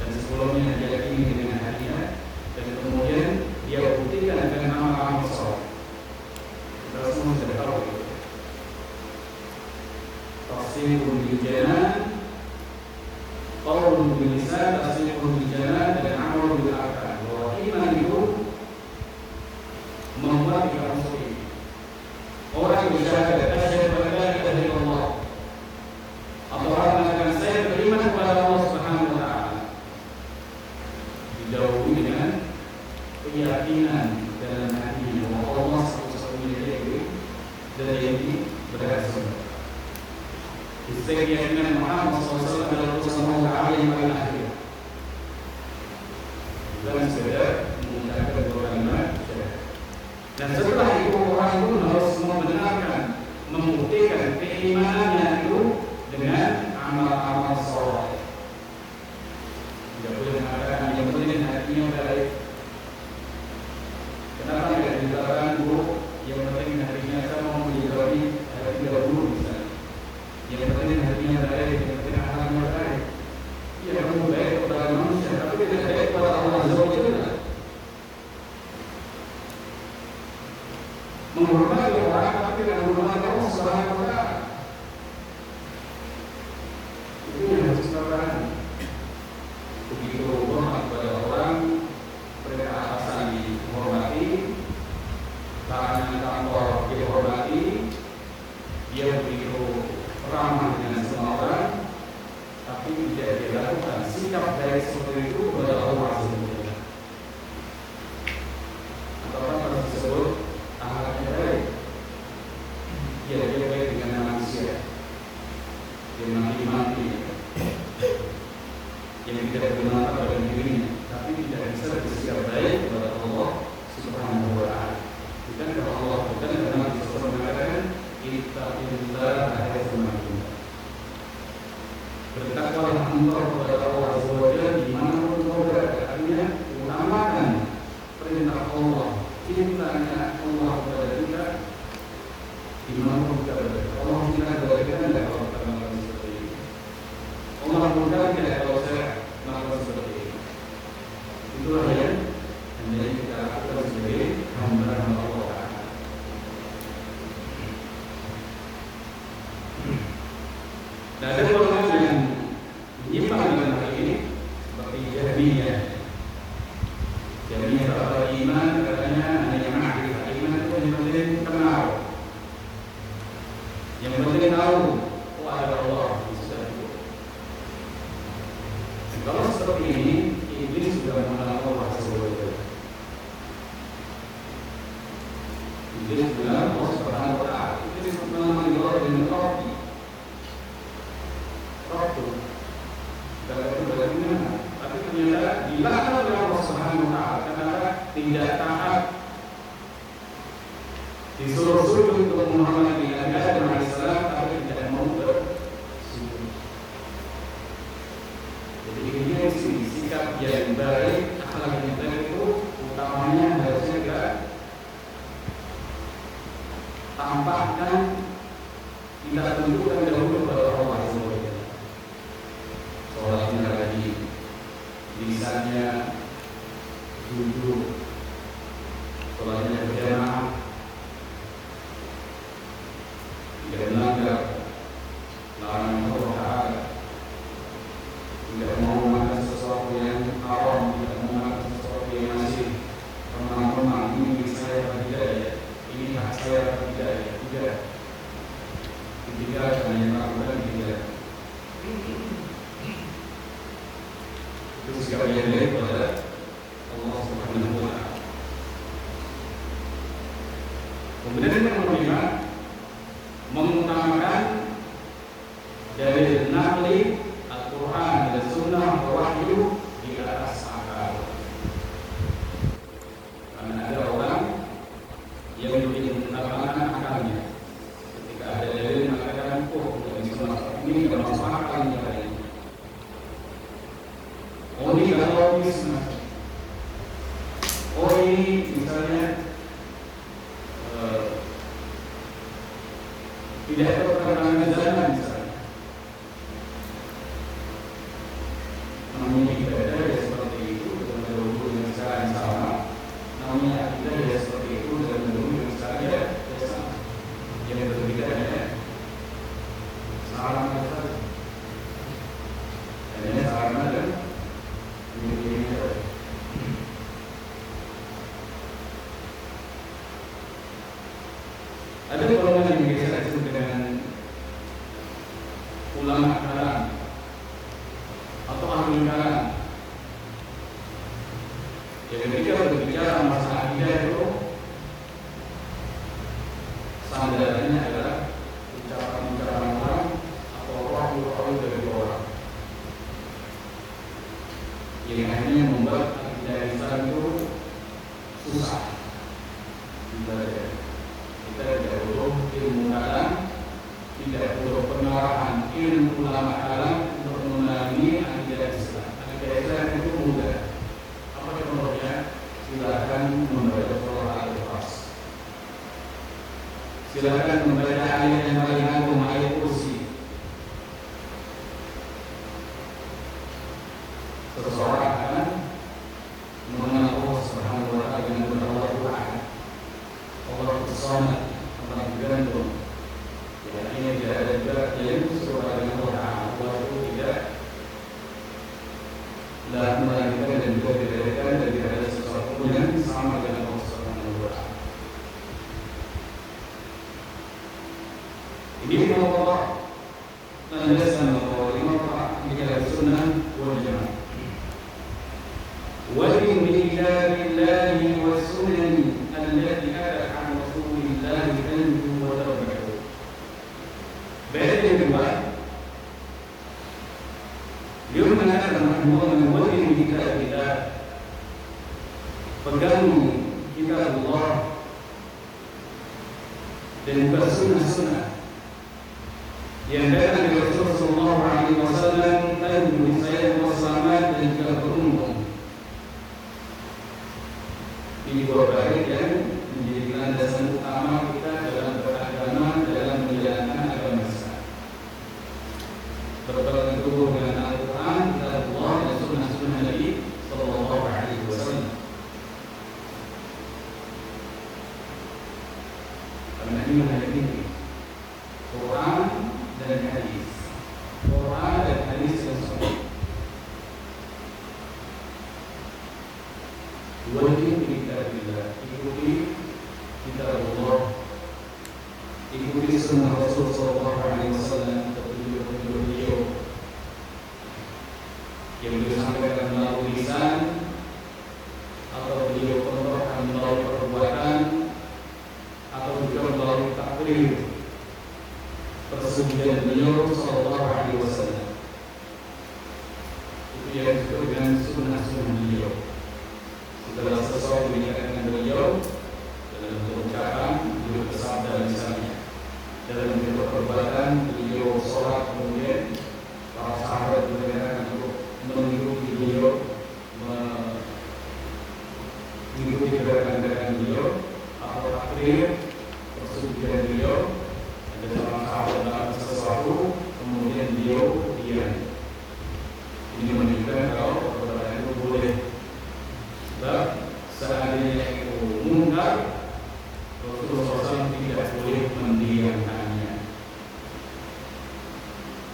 dan sebelumnya dia yakini dengan hatinya, dan kemudian dia buktikan dengan amal-amal saleh. Kita semua sudah tahu itu. Tasdiqun bil janan, qaulun bil lisan, tasdiqun bil janan, dan amal bil arkan. Bahwa iman itu membuat kita muslim. Orang bersyahadat asyhadu an la ilaha illallah, atau orang mengatakan saya beriman kepada Allah Subhanahu wa taala, didahului dengan keyakinan dalam hatinya bahwa Allah satu-satunya Dia dan yang berhasil. Keyakinan Muhammad SAW adalah utusan Allah yang paling akhir. Dan sekedar mengucapkan dua kalimat syahadat. Dan setelah itu orang itu harus membenarkan, membuktikan keimanannya itu dengan amal-amal saleh. Tidak boleh mengatakan yang penting hatinya baik. Kenapa tidak dikatakan buruk? Yang penting hatinya sama menjadi hati tidak buruk misalnya. Yang penting hatinya baik, yang penting akhlaknya baik. Ya kamu baik kepada manusia, tapi tidak baik kepada Allah Azza wa Jalla. Menghormati orang, tapi tidak menghormati Allah Subhanahu wa taala. Itu yang harus kita pahami. Begitu hormat kepada orang, perintah atasan dihormati, tahanan kantor dihormati, dia begitu ramah dengan semua orang, tapi tidak dilakukan sikap baik seperti itu kepada Allah Azza wa Jalla. Atau apa disebut akhlaknya baik? Ya, dia baik dengan manusia, dia mati-mati, yang tidak bermanfaat pada dirinya, tapi tidak bisa bersikap baik kepada Allah Subhanahu wa taala. Bukan kalau Allah bukan karena Nabi SAW mengatakan ittaqillah haitsu ma kunta. Bertakwalah engkau kepada Allah Azza wa Jalla di manapun engkau berada. Artinya utamakan perintah Allah, cintanya Allah kepada kita di manapun kita berada. Allah cinta kepada kita tidak kalau kita melakukan seperti ini. Allah mudah tidak kalau saya melakukan seperti ini. Itulah yang hendaknya kita lakukan sebagai hamba Allah Ta'ala. Nah, ada golongan yang menyimpang dalam hal ini seperti Jahmiyah. Jahmiyah kalau iman katanya hanya ma'rifah. Iman itu yang penting kenal, yang penting tahu ada Allah sudah cukup. Kalau seperti ini, iblis sudah mengenal Allah SWT. Iblis bilang Allah Subhanahu wa Ta'ala. Iblis mengenal Allah dengan Rabbi. Rabbi. Kalau itu berarti mana? Tapi ternyata dilaknat oleh Allah Subhanahu wa Ta'ala karena tidak taat. Disuruh sujud untuk menghormati Nabi Adam alaihissalam, tapi tidak mau bersujud. Jadi ini sikap yang baik, akhlak yang baik itu utamanya harusnya kita tampakkan, kita tunjukkan dahulu kepada Allah SWT. Sholatnya lagi, lisannya jujur, sholatnya berjamaah, tidak melanggar larangan Allah Ta'ala, tidak mau memakan sesuatu yang haram, tidak mau memakan sesuatu yang masih remang-remang. Ini milik saya atau tidak ya? Ini hak saya atau tidak ya? Tidak. Ketika hanya melakukan tidak. Itu sikap yang baik pada Allah Subhanahu wa Ta'ala. Kemudian yang kelima, mengutamakan dari naqli Al-Quran dan Sunnah wahyu di atas akal. Karena ada orang yang lebih mengutamakan akalnya. Ketika ada dalil mengatakan, oh, dari Sunnah ini tidak masuk akalnya tadi. Oh, ini tidak logis. Oh, ini misalnya tidak ada perkembangan zaman misalnya. Namanya ibadah ya seperti itu dengan berhubung dengan cara yang sama. Namanya akidah ya seperti itu dengan berhubung dengan cara yang sama. Yang berbeda ya salam saja. Hanya salam dan ini ada golongan yang biasa disebut dengan ulama kalam atau ahli kalam. Jadi ketika berbicara masalah akidah itu sandarannya adalah ucapan-ucapan orang atau wahyu dari orang yang hanya membuat akidah Islam itu susah dibaca. Kita tidak perlu ilmu kalam, tidak perlu pengarahan ilmu ulama kalam untuk memahami akidah Islam. Akidah Islam itu mudah. Apa contohnya? Silakan membaca surah Al-Ikhlas. Silakan membaca ayat yang paling agung, ayat kursi. Seseorang akan mengenal Allah Subhanahu wa Ta'ala dengan Allah Tuhan. Allah Subhanahu Allah bergantung. Ya, ini tidak ada juga yang serupa dengan Allah. Allah itu tidak melakukan dan juga didirikan dan tidak ada sesuatu yang sama dengan Allah Subhanahu wa Ta'ala. Ini Allah menjelaskan bahwa lima perkara sunnah wal jamaah. وَلِمْ بِكِتَابِ اللَّهِ وَالسُّنَنِ الَّتِي أَتَتْ عَنْ رَسُولِ اللَّهِ تَنْجُو وَتَرْبَحُ. Beda yang kedua, dia mengatakan وَلِمْ بِكِتَابِ اللَّهِ, pegang kitab Allah dan juga sunnah-sunnah yang datang dari Rasulullah SAW, tanju saya selamat dan juga beruntung. Ini baik yang menjadi landasan utama kita dalam beragama, dalam menjalankan agama Islam. Berpegang teguh dengan Al-Quran, kitab Allah dan sunnah-sunnah Nabi Sallallahu Alaihi Wasallam. Karena ini menjadi Quran dan hadis. Quran dan hadis yang sahih. Wajib kita ikuti kitab Allah, ikuti sunnah Rasul Sallallahu Alaihi Wasallam, petunjuk-petunjuk beliau yang beliau sampaikan melalui lisan atau beliau contohkan melalui perbuatan atau juga melalui takrir persetujuan beliau Sallallahu Alaihi Wasallam. Itu yang disebut dengan sunnah-sunnah beliau. Segala sesuatu yang dikatakan beliau dalam bentuk ucapan, beliau bersabda misalnya, dalam bentuk perbuatan, beliau sholat, kemudian para sahabat juga dikatakan untuk mengikuti beliau, mengikuti gerakan-gerakan beliau, atau takdir persetujuan beliau. Ada seorang sahabat melakukan sesuatu, kemudian beliau diam. Ini menunjukkan kalau perbuatan itu boleh. Sebab seandainya itu mungkar, Rasulullah SAW tidak boleh mendiamkannya,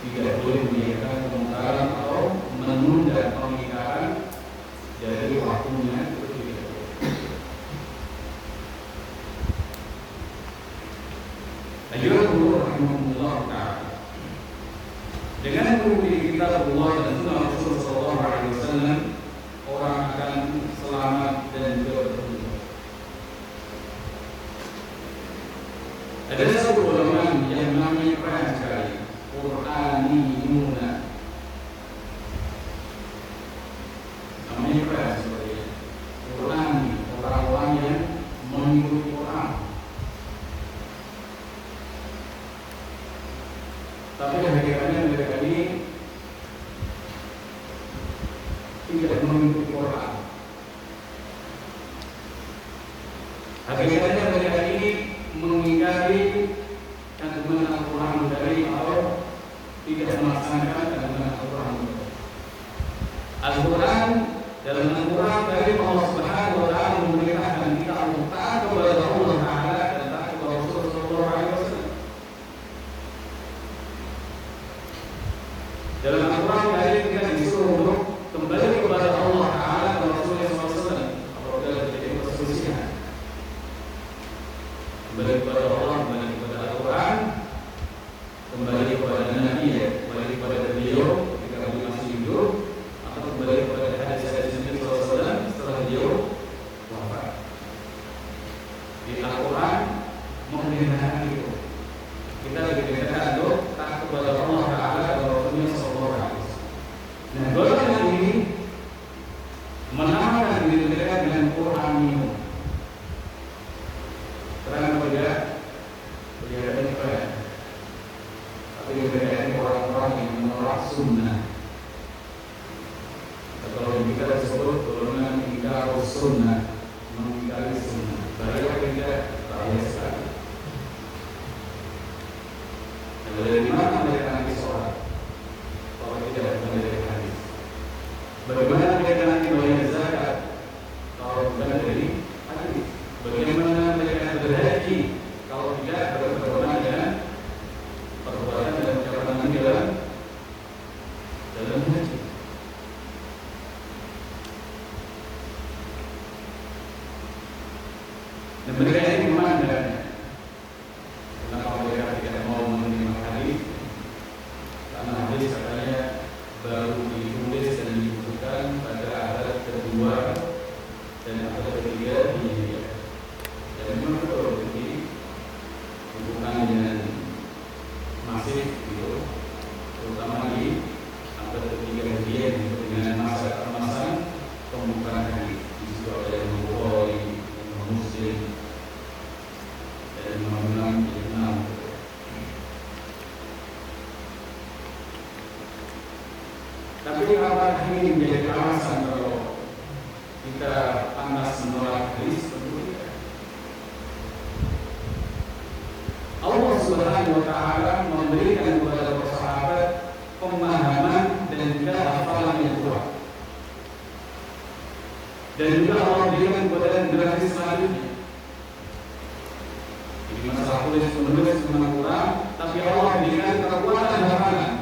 tidak boleh mendiamkan kemungkaran atau menunda pengingkaran dari waktunya, itu tidak boleh. Ayyuhal rahimahullah ta'ala, dengan mengikuti kitab Allah dan sunnah Rasulullah SAW, orang akan selamat dan juga beruntung. Ada satu ulama yang namanya keren sekali, Qur'aniyuna. Namanya keren seperti ini. Qur'ani, orang-orang yang mengikuti Quran. Tapi hakikatnya mereka ini tidak mengikuti Quran. Hakikatnya mereka ini mengingkari kandungan Al-Quran dari atau tidak melaksanakan kandungan Al-Quran. Al-Quran dalam Al-Quran dari Allah Subhanahu wa Ta'ala memerintahkan kita untuk taat kepada Allah Ta'ala dan taat kepada Rasulullah Sallallahu Alaihi Wasallam. Dalam Al-Quran dari kita disuruh untuk kembali kepada Allah Ta'ala dan Rasulullah SAW apabila terjadi perselisihan. Kembali kepada Allah, kembali kepada Al-Quran, kembali kepada Nabi, kembali kepada beliau ketika beliau masih hidup, atau kembali kepada hadis-hadis Nabi SAW setelah beliau wafat. Di Al-Quran memerintahkan itu. Kita diperintahkan untuk taat kepada Allah Ta'ala dan Rasulullah SAW. Nah, golongan ini menamakan diri mereka dengan Qur'aniyun. Karena mereka ini keren. Tapi mereka ini orang-orang yang menolak sunnah. Kalau kita disebut golongan ingkar sunnah, mengingkari sunnah. Bahaya tidak bahaya sekali. Dari mana mereka nanti sholat? Kalau tidak dari hadis. Bagaimana mereka nanti bayar zakat? Kalau bukan dari hadis. Bagaimana mereka berhaji? Kalau tidak berhubungan dengan perbuatan dan ucapan dalam haji. Dan mereka ini memandang kenapa mereka tidak mau menerima hadis? Karena hadis katanya baru ditulis dan dibukukan pada abad kedua dan abad ketiga Hijriah. Dan memang betul ini bukan dengan masif gitu, terutama di abad ketiga Hijriah dengan masa pembukaan hadis di situ ada yang Bukhari, Muslim, dan Imam Nawawi. Tapi apakah ini menjadi alasan kalau kita panas menolak hadis? Tentu tidak. Allah Subhanahu wa Ta'ala memberikan kepada para sahabat pemahaman dan juga hafalan yang kuat. Dan juga Allah berikan kepada generasi selanjutnya. Jadi masalah tulis menulis memang kurang, tapi Allah berikan kekuatan hafalan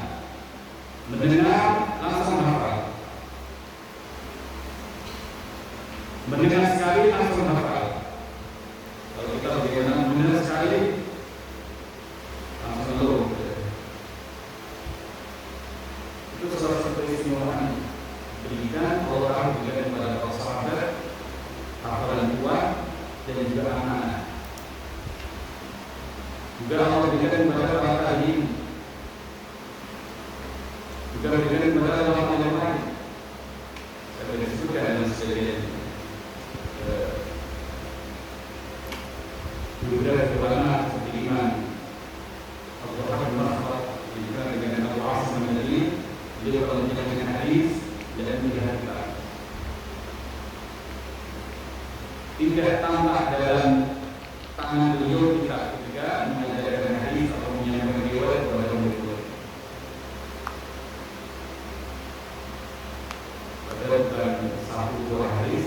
Juga Allah berikan kepada para tabi'in, juga berikan kepada ulama yang lain. Saya disebutkan dalam sebagian juga ulama seperti Imam Abdurrahman bin Mahfud, juga dengan Abu Asim al-Madani, beliau kalau menjelaskan hadis dan melihat tidak tampak dalam tangan beliau kita ketika mengajarkan hadis atau menyampaikan riwayat kepada murid-murid. Padahal bukan 1-2 hadis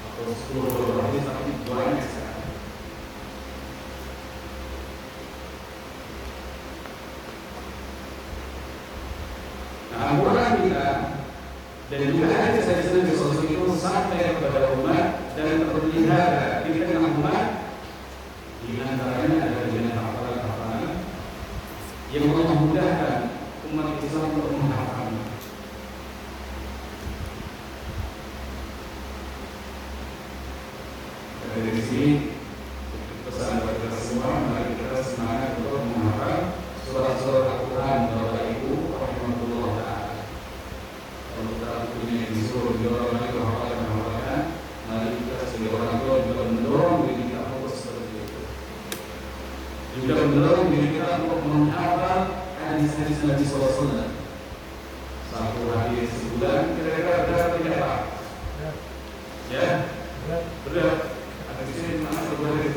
atau 10-20 hadis, tapi banyak sekali. Nah, Al-Quran kita dan juga hadis-hadis Nabi SAW itu sampai kepada umat dan terpelihara di tengah umat. Di antaranya adalah dengan hafalan-hafalan yang Allah mudahkan umat Islam untuk menghafalnya. Dari sini pesan bagi kita semua, mari kita semangat untuk menghafal surah-surah Al-Quran. Bapak Ibu rahimahullah ta'ala, kalau kita punya disuruh didorong lagi hafalan-hafalan, mari kita sebagai orang tua juga mendorong diri kita untuk seperti itu. Juga mendorong diri kita untuk menghafal hadis-hadis Nabi SAW. 1 hadis sebulan kira-kira berat tidak Pak? Ya? Berat. Ada di sini mana berat?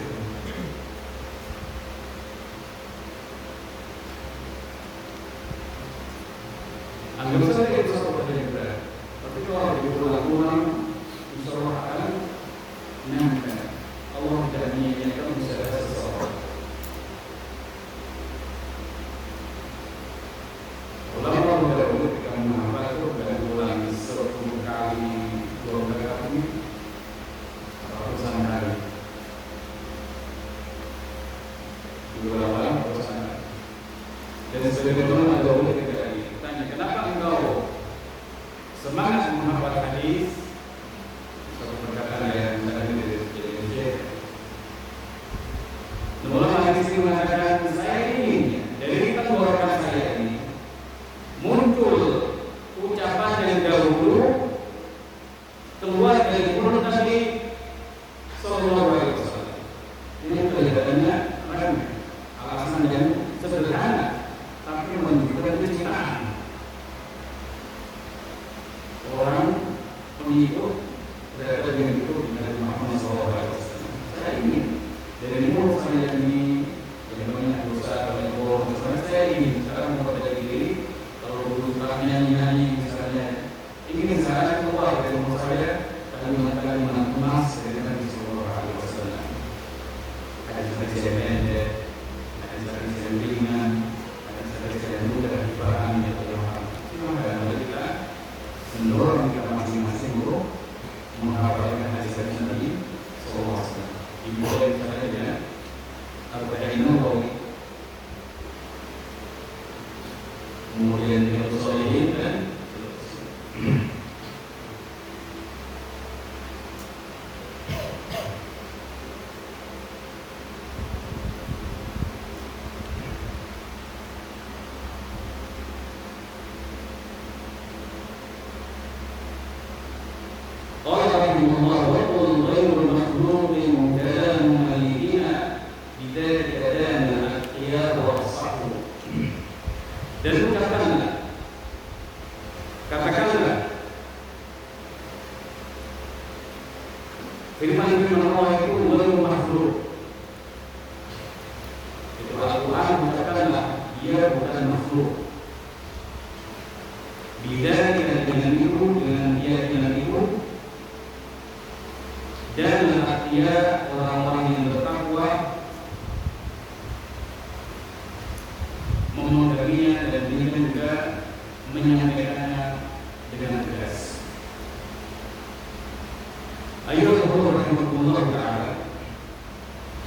Anggap saja itu satu pertanyaan berat. Tapi kalau diulang-ulang, insya Allah akan nyampe. Allah tidak menyanyikan bisa ada seseorang. Ulama dahulu ketika menghafal itu tidak diulang 10 kali, 12 kali, ratusan kali. Diulang-ulang ratusan kali. Dan sebagian ulama dahulu tidak ditanya, kenapa engkau semangat menghafal hadis? Satu perkataan yang tadi dari ulama hadis ini mengatakan, saya ingin dari tenggorokan saya ini muncul ucapan yang dahulu keluar dari mulut Nabi Sallallahu Alaihi Wasallam. Ini kelihatannya remeh, alasan yang sederhana, tapi menunjukkan kecintaan orang pengikut berada dengan itu Nabi Muhammad Sallallahu Alaihi Wasallam. Saya ingin dari mulut saya ini yang banyak dosa, banyak bohong, saya ingin sekarang memperbaiki diri. Kalau dulu nyanyi misalnya, ingin saya keluar dari mulut saya kalimat-kalimat emas dari Nabi Sallallahu Alaihi Wasallam. Hadis-hadis yang pendek, hadis-hadis yang ringan, hadis-hadis yang mudah dipahami oleh orang. Maka kita mendorong kita masing-masing untuk menghafalkan hadis-hadis Nabi Sallallahu Alaihi Wasallam. Dimulai saja Arba'in Nawawi, kemudian Riyadhus Shalihin dan qala rahimahullah wa qul ghairu makhluqin kalamu malikina bidzalika dana al-qiyam wa as-sahwu. Dan katakanlah firman Allah itu ghairu makhluk. Itu Al-Quran, katakanlah dia bukan makhluk. Bidzalika dengan itu, dengan keyakinan itu, dan artinya orang-orang yang bertakwa memeganginya dan demikian juga menyampaikannya dengan tegas. Ayo rahimahullah ta'ala,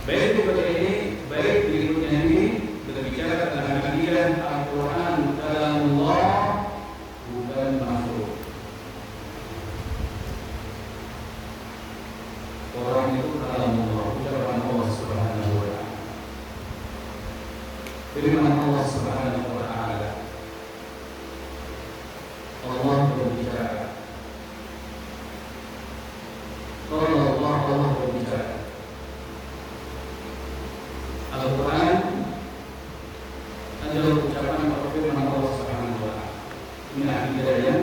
baik kepada ini, baik berikutnya ini berbicara tentang akidah Al-Quran kalamullah bukan makhluk. Orang itu kalamullah, ucapan Allah Subhanahu wa ta'ala. firman Allah Subhanahu wa taala. Allah berbicara. Allah berbicara. Al-Quran adalah ucapan atau firman Allah Subhanahu wa taala. Inilah hidayah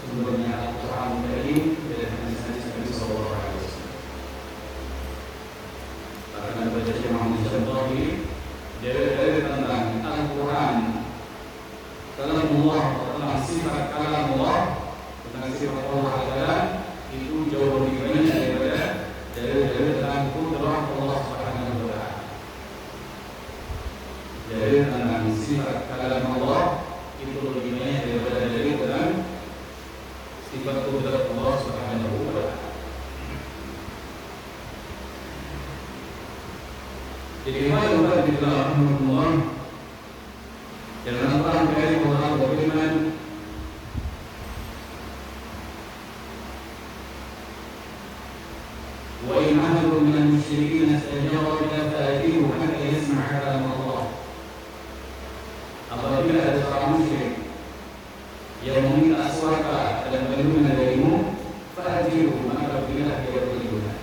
sumbernya Al-Quran dari hadis-hadis Nabi sallallahu alaihi wasallam. Karena baca Muhammad sallallahu dari tentang Al-Quran, kalam Allah, tentang sifat kalam Allah, tentang sifat Allah adalah itu jauh lebih banyak daripada dari tentang kudrah Allah Subhanahu wa taala. Dari tentang sifat kalam Allah itu lebih banyak daripada dari tentang sifat kudrah Allah Subhanahu wa taala. Jadi Allah Subhanahu dalam Al-Quran Karim Allah berfirman, wa in ahadun minal musyrikin istajaraka fa'ajiruhu hatta yasma'a kalam Allah. Apabila ada seorang musyrik yang meminta suaka dalam perlindungan darimu, fa'ajiruhu, maka berilah dia perlindungan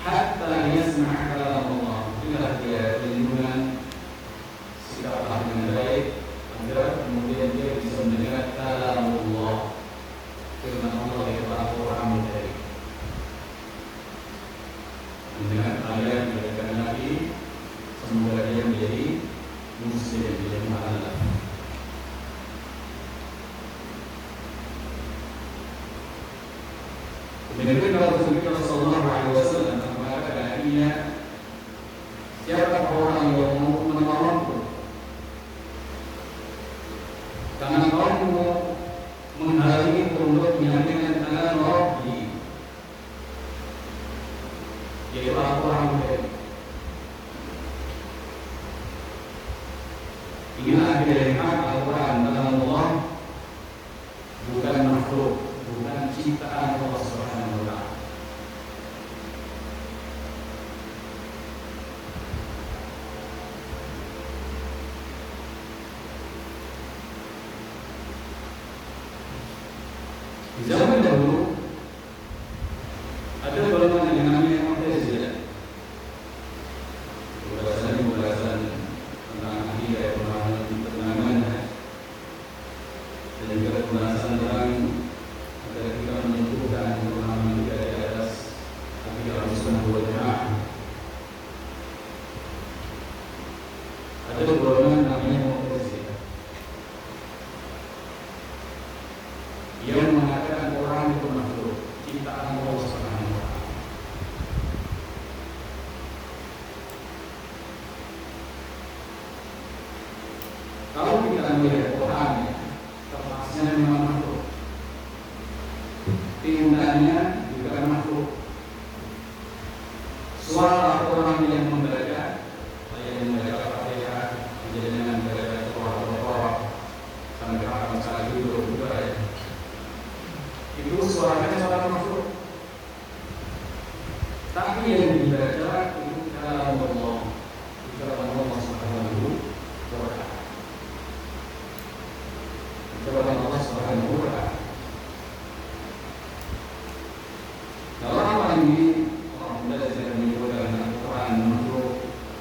hatta yasma'a kalam Allah. Berilah dia perlindungan, sikaplah dengan baik agar kemudian dia bisa mendengar kalam Allah, firman Allah yang Al-Quran dari mendengar ayat dari Nabi. Semoga dia menjadi muslim, menjadi ma'alaf. Kemudian kalau Rasulullah sallallahu alaihi wasallam mengatakan ini, siapa orang yang mau menolongku karena kamu menghalangi untuk menyampaikan kalam Rabbi, yaitu Al-Quran Karim. Inilah dari Al-Quran kalam Allah, bukan makhluk, bukan ciptaan Allah Subhanahu wa taala. Di zaman dahulu ada golongan yang namanya Mu'tazilah. Pembahasan tentang akidah, pemahaman dan juga pembahasan tentang agar kita menentukan pemahaman kita di atas akidah Ahlussunnah wal Jamaah. Ada golongan namanya Mu'tazilah yang mengatakan orang itu makhluk, ciptaan Allah Subhanahu wa taala. Kalau kita melihat Quran, terpaksa memang makhluk, tindanya juga makhluk. Suara orang yang membaca, saya yang membaca Al-Fatihah, dengan membaca Al-Qur'an sampai akan saat itu juga, itu suaranya suara makhluk. Tapi yang dibaca itu kalam Allah, ucapan Allah Subhanahu wa taala. Ucapan Allah Subhanahu wa taala. Kalau orang ini orang belajar menyebutkan Al-Quran makhluk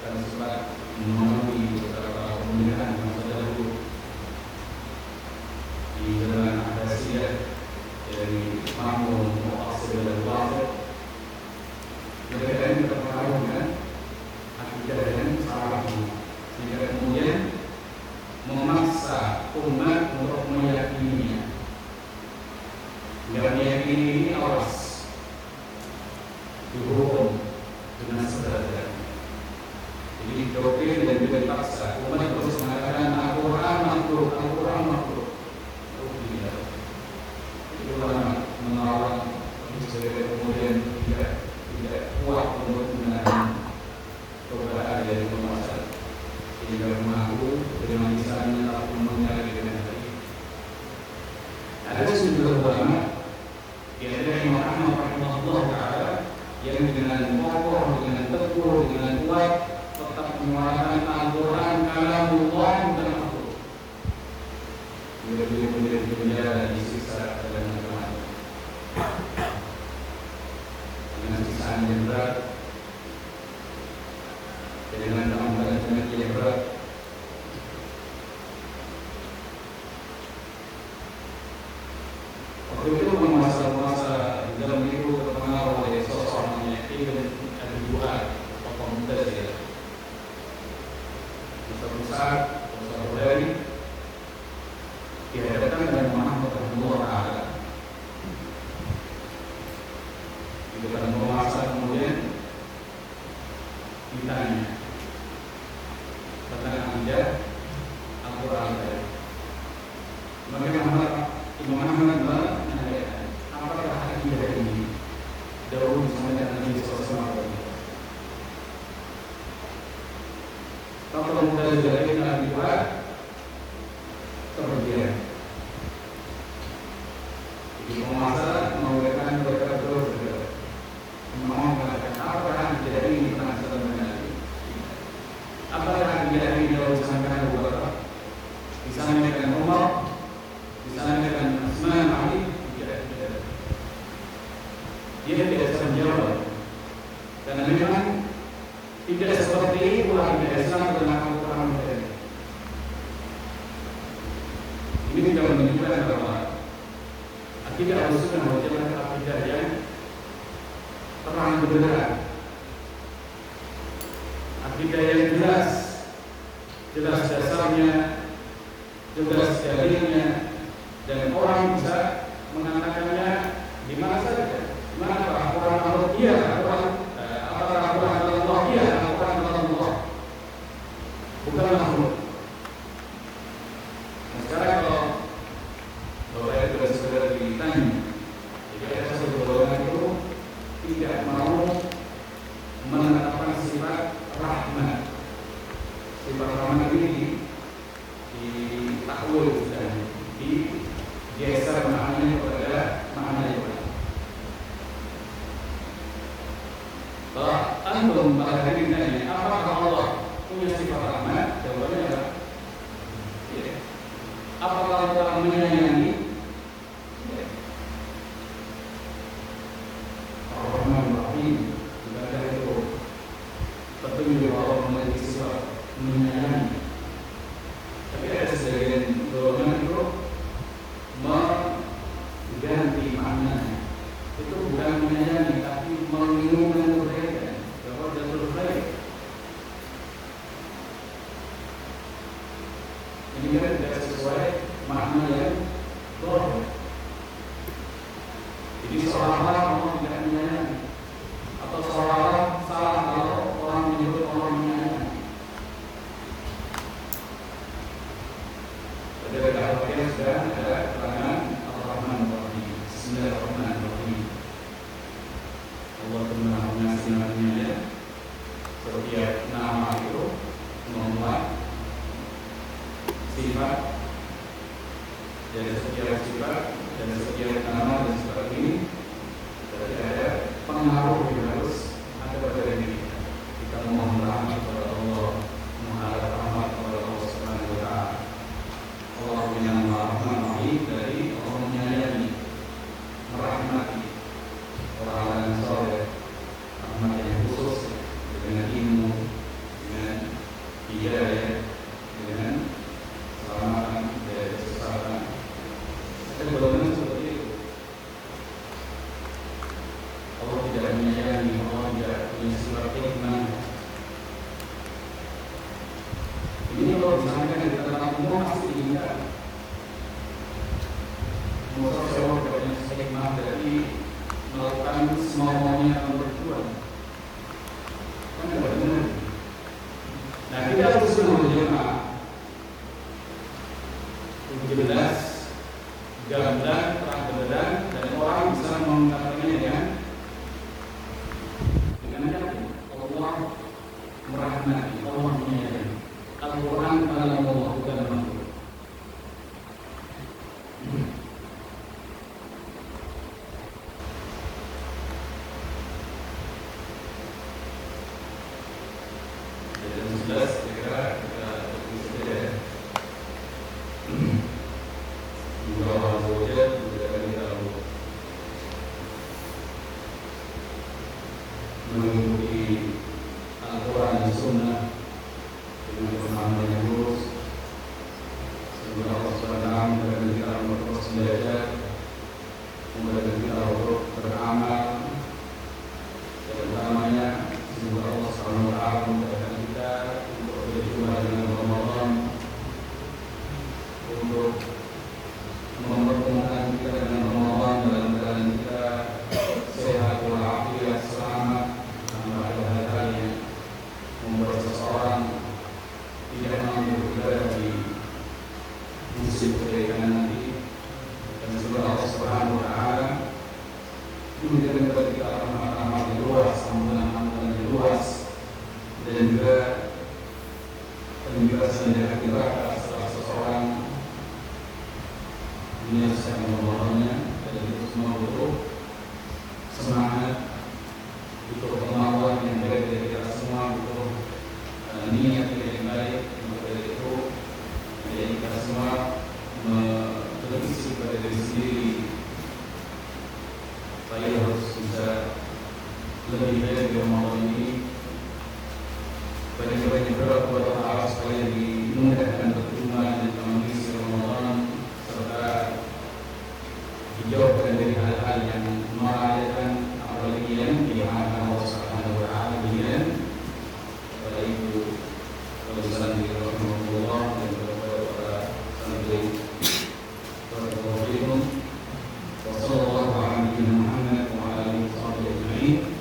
dan sebab memenuhi beberapa pembinaan masa lalu di zaman Abbasiyah dari Ma'mun Mu'asir dan Wafir, mereka ini terpengaruh dengan akidah dan salah ini, sehingga kemudian memaksa umat untuk meyakininya. Dengan meyakini ini awas dihukum dengan sederhana. Jadi doktrin dan juga dipaksa umat terus mengatakan Al-Quran makhluk, Al-Quran makhluk. Ulama menolong kemudian tidak kuat untuk menahan keberadaan dari penguasa, sehingga mengaku dengan misalnya tak mengenal dengan hati. Ada sejumlah ulama di antara Imam Ahmad rahimahullah taala yang dengan kokoh, dengan teguh, dengan kuat tetap menyuarakan Al-Quran kalam saudari dihadapkan dengan amanah Allah Ta'ala di depan penguasa, kemudian ditanya tentang akidah Al-Quran tadi. Maka Imam Ahmad menanyakan, apakah akidah ini dahulu disampaikan Nabi SAW? Kalau mudah dari Nabi Tuhan kemudian jadi penguasa menggunakan mereka berdua mau mengatakan apakah akidah ini pernah disampaikan Nabi? Apakah akidah ini dahulu disampaikan Abu Bakar, disampaikan Umar, disampaikan Utsman, Ali? Tidak. Dia tidak bisa menjawab karena memang tidak seperti pula akidah Islam tentang Al-Quran. Ini tidak menunjukkan bahwa akidah Al-Sunnah wal Jamaah akidah yang terang benderang, akidah yang jelas dasarnya, jelas dalilnya, dan orang bisa mengatakannya di mana saja. Di mana Al-Quran Al-Qiyah, Al-Quran Al-Qiyah, Al-Quran Allah, bukan makhluk. Nah, sekarang kalau Bapak Ibu sudah ditanya, jadi ada satu golongan itu tidak mau menetapkan sifat rahmat. Sifat rahmat ini ditakwil dan digeser maknanya kepada makna yang lain. Kalau antum pada hari ini tanya, apakah Allah punya sifat rahmat? Jawabannya adalah tidak. Apakah Allah menyayangi? Tidak. Ar-Rahman Ar-Rahim ibadah itu petunjuk Allah memiliki sifat menyayangi. Tapi ada sebagian golongan itu mengganti maknanya. Itu bukan menyayangi, tapi menginginkan kebaikan. Bahwa jalur baik. Ini kan tidak sesuai makna yang bohong. Jadi seolah-olah Allah tidak menyayangi, atau seolah-olah salah kalau orang menyebut Allah menyayangi. Pada kata-kata sudah ada keterangan Ar-Rahman Ar-Rahim. Bismillahirrahmanirrahim. Allah Ta'ala mengasih namanya, setiap nama itu memuat sifat, dan setiap sifat dan setiap nama dan sifat ini berarti ada pengaruh yang harus ada pada diri kita. Kita memohon rahmat kepada Allah, mengharap rahmat kepada Allah Subhanahu wa Ta'ala. Allah punya nama Rahman Rahim, dari Allah menyayangi, merahmati orang yang soleh, rahmat yang khusus dengan ilmu, dengan hidayah, dengan keselamatan dari kesesatan. Ada golongan seperti itu. Allah tidak menyayangi, Allah tidak punya sifat hikmah. Ini kalau disampaikan di tengah umum pasti diingat. Musa Allah tidak punya sifat hikmah dari melakukan semau-maunya dalam berjuang. Kan tidak benar. Nah, kita harus menunjukkan jelas, gamblang, terang benderang, dan orang bisa mengatakannya dengan yakin. Allah merahmati, Allah menyayangi. Al-Quran adalah Allah, bukan makhluk. Jadi jelas, kira-kira kita bisa Allah Ta'ala tidak akan tahu mengikuti Al-Quran dan Sunnah dengan pemahaman yang lurus, musim kebaikan nanti. Dan semoga Allah Subhanahu wa taala memberikan kepada kita rahmat-rahmat yang luas, ampunan-ampunan yang luas, dan juga penjelasan dari hati neraka setelah seseorang menyelesaikan Ramadannya. Dan itu semua butuh semangat, butuh kemauan yang baik dari kita semua, butuh niat yang baik. Maka dari itu kita semua berisi pada diri sendiri, saya harus bisa lebih baik di Ramadan ini, banyak-banyak berdoa kepada Allah supaya dimudahkan pertemuan dan mengisi Ramadan, serta dijauhkan dari hal-hal yang membahayakan, apalagi yang diharamkan Allah Subhanahu wa taala. Demikian pada itu pesan dari Rasulullah dan kepada para santri. Wassalamualaikum warahmatullahi wabarakatuh.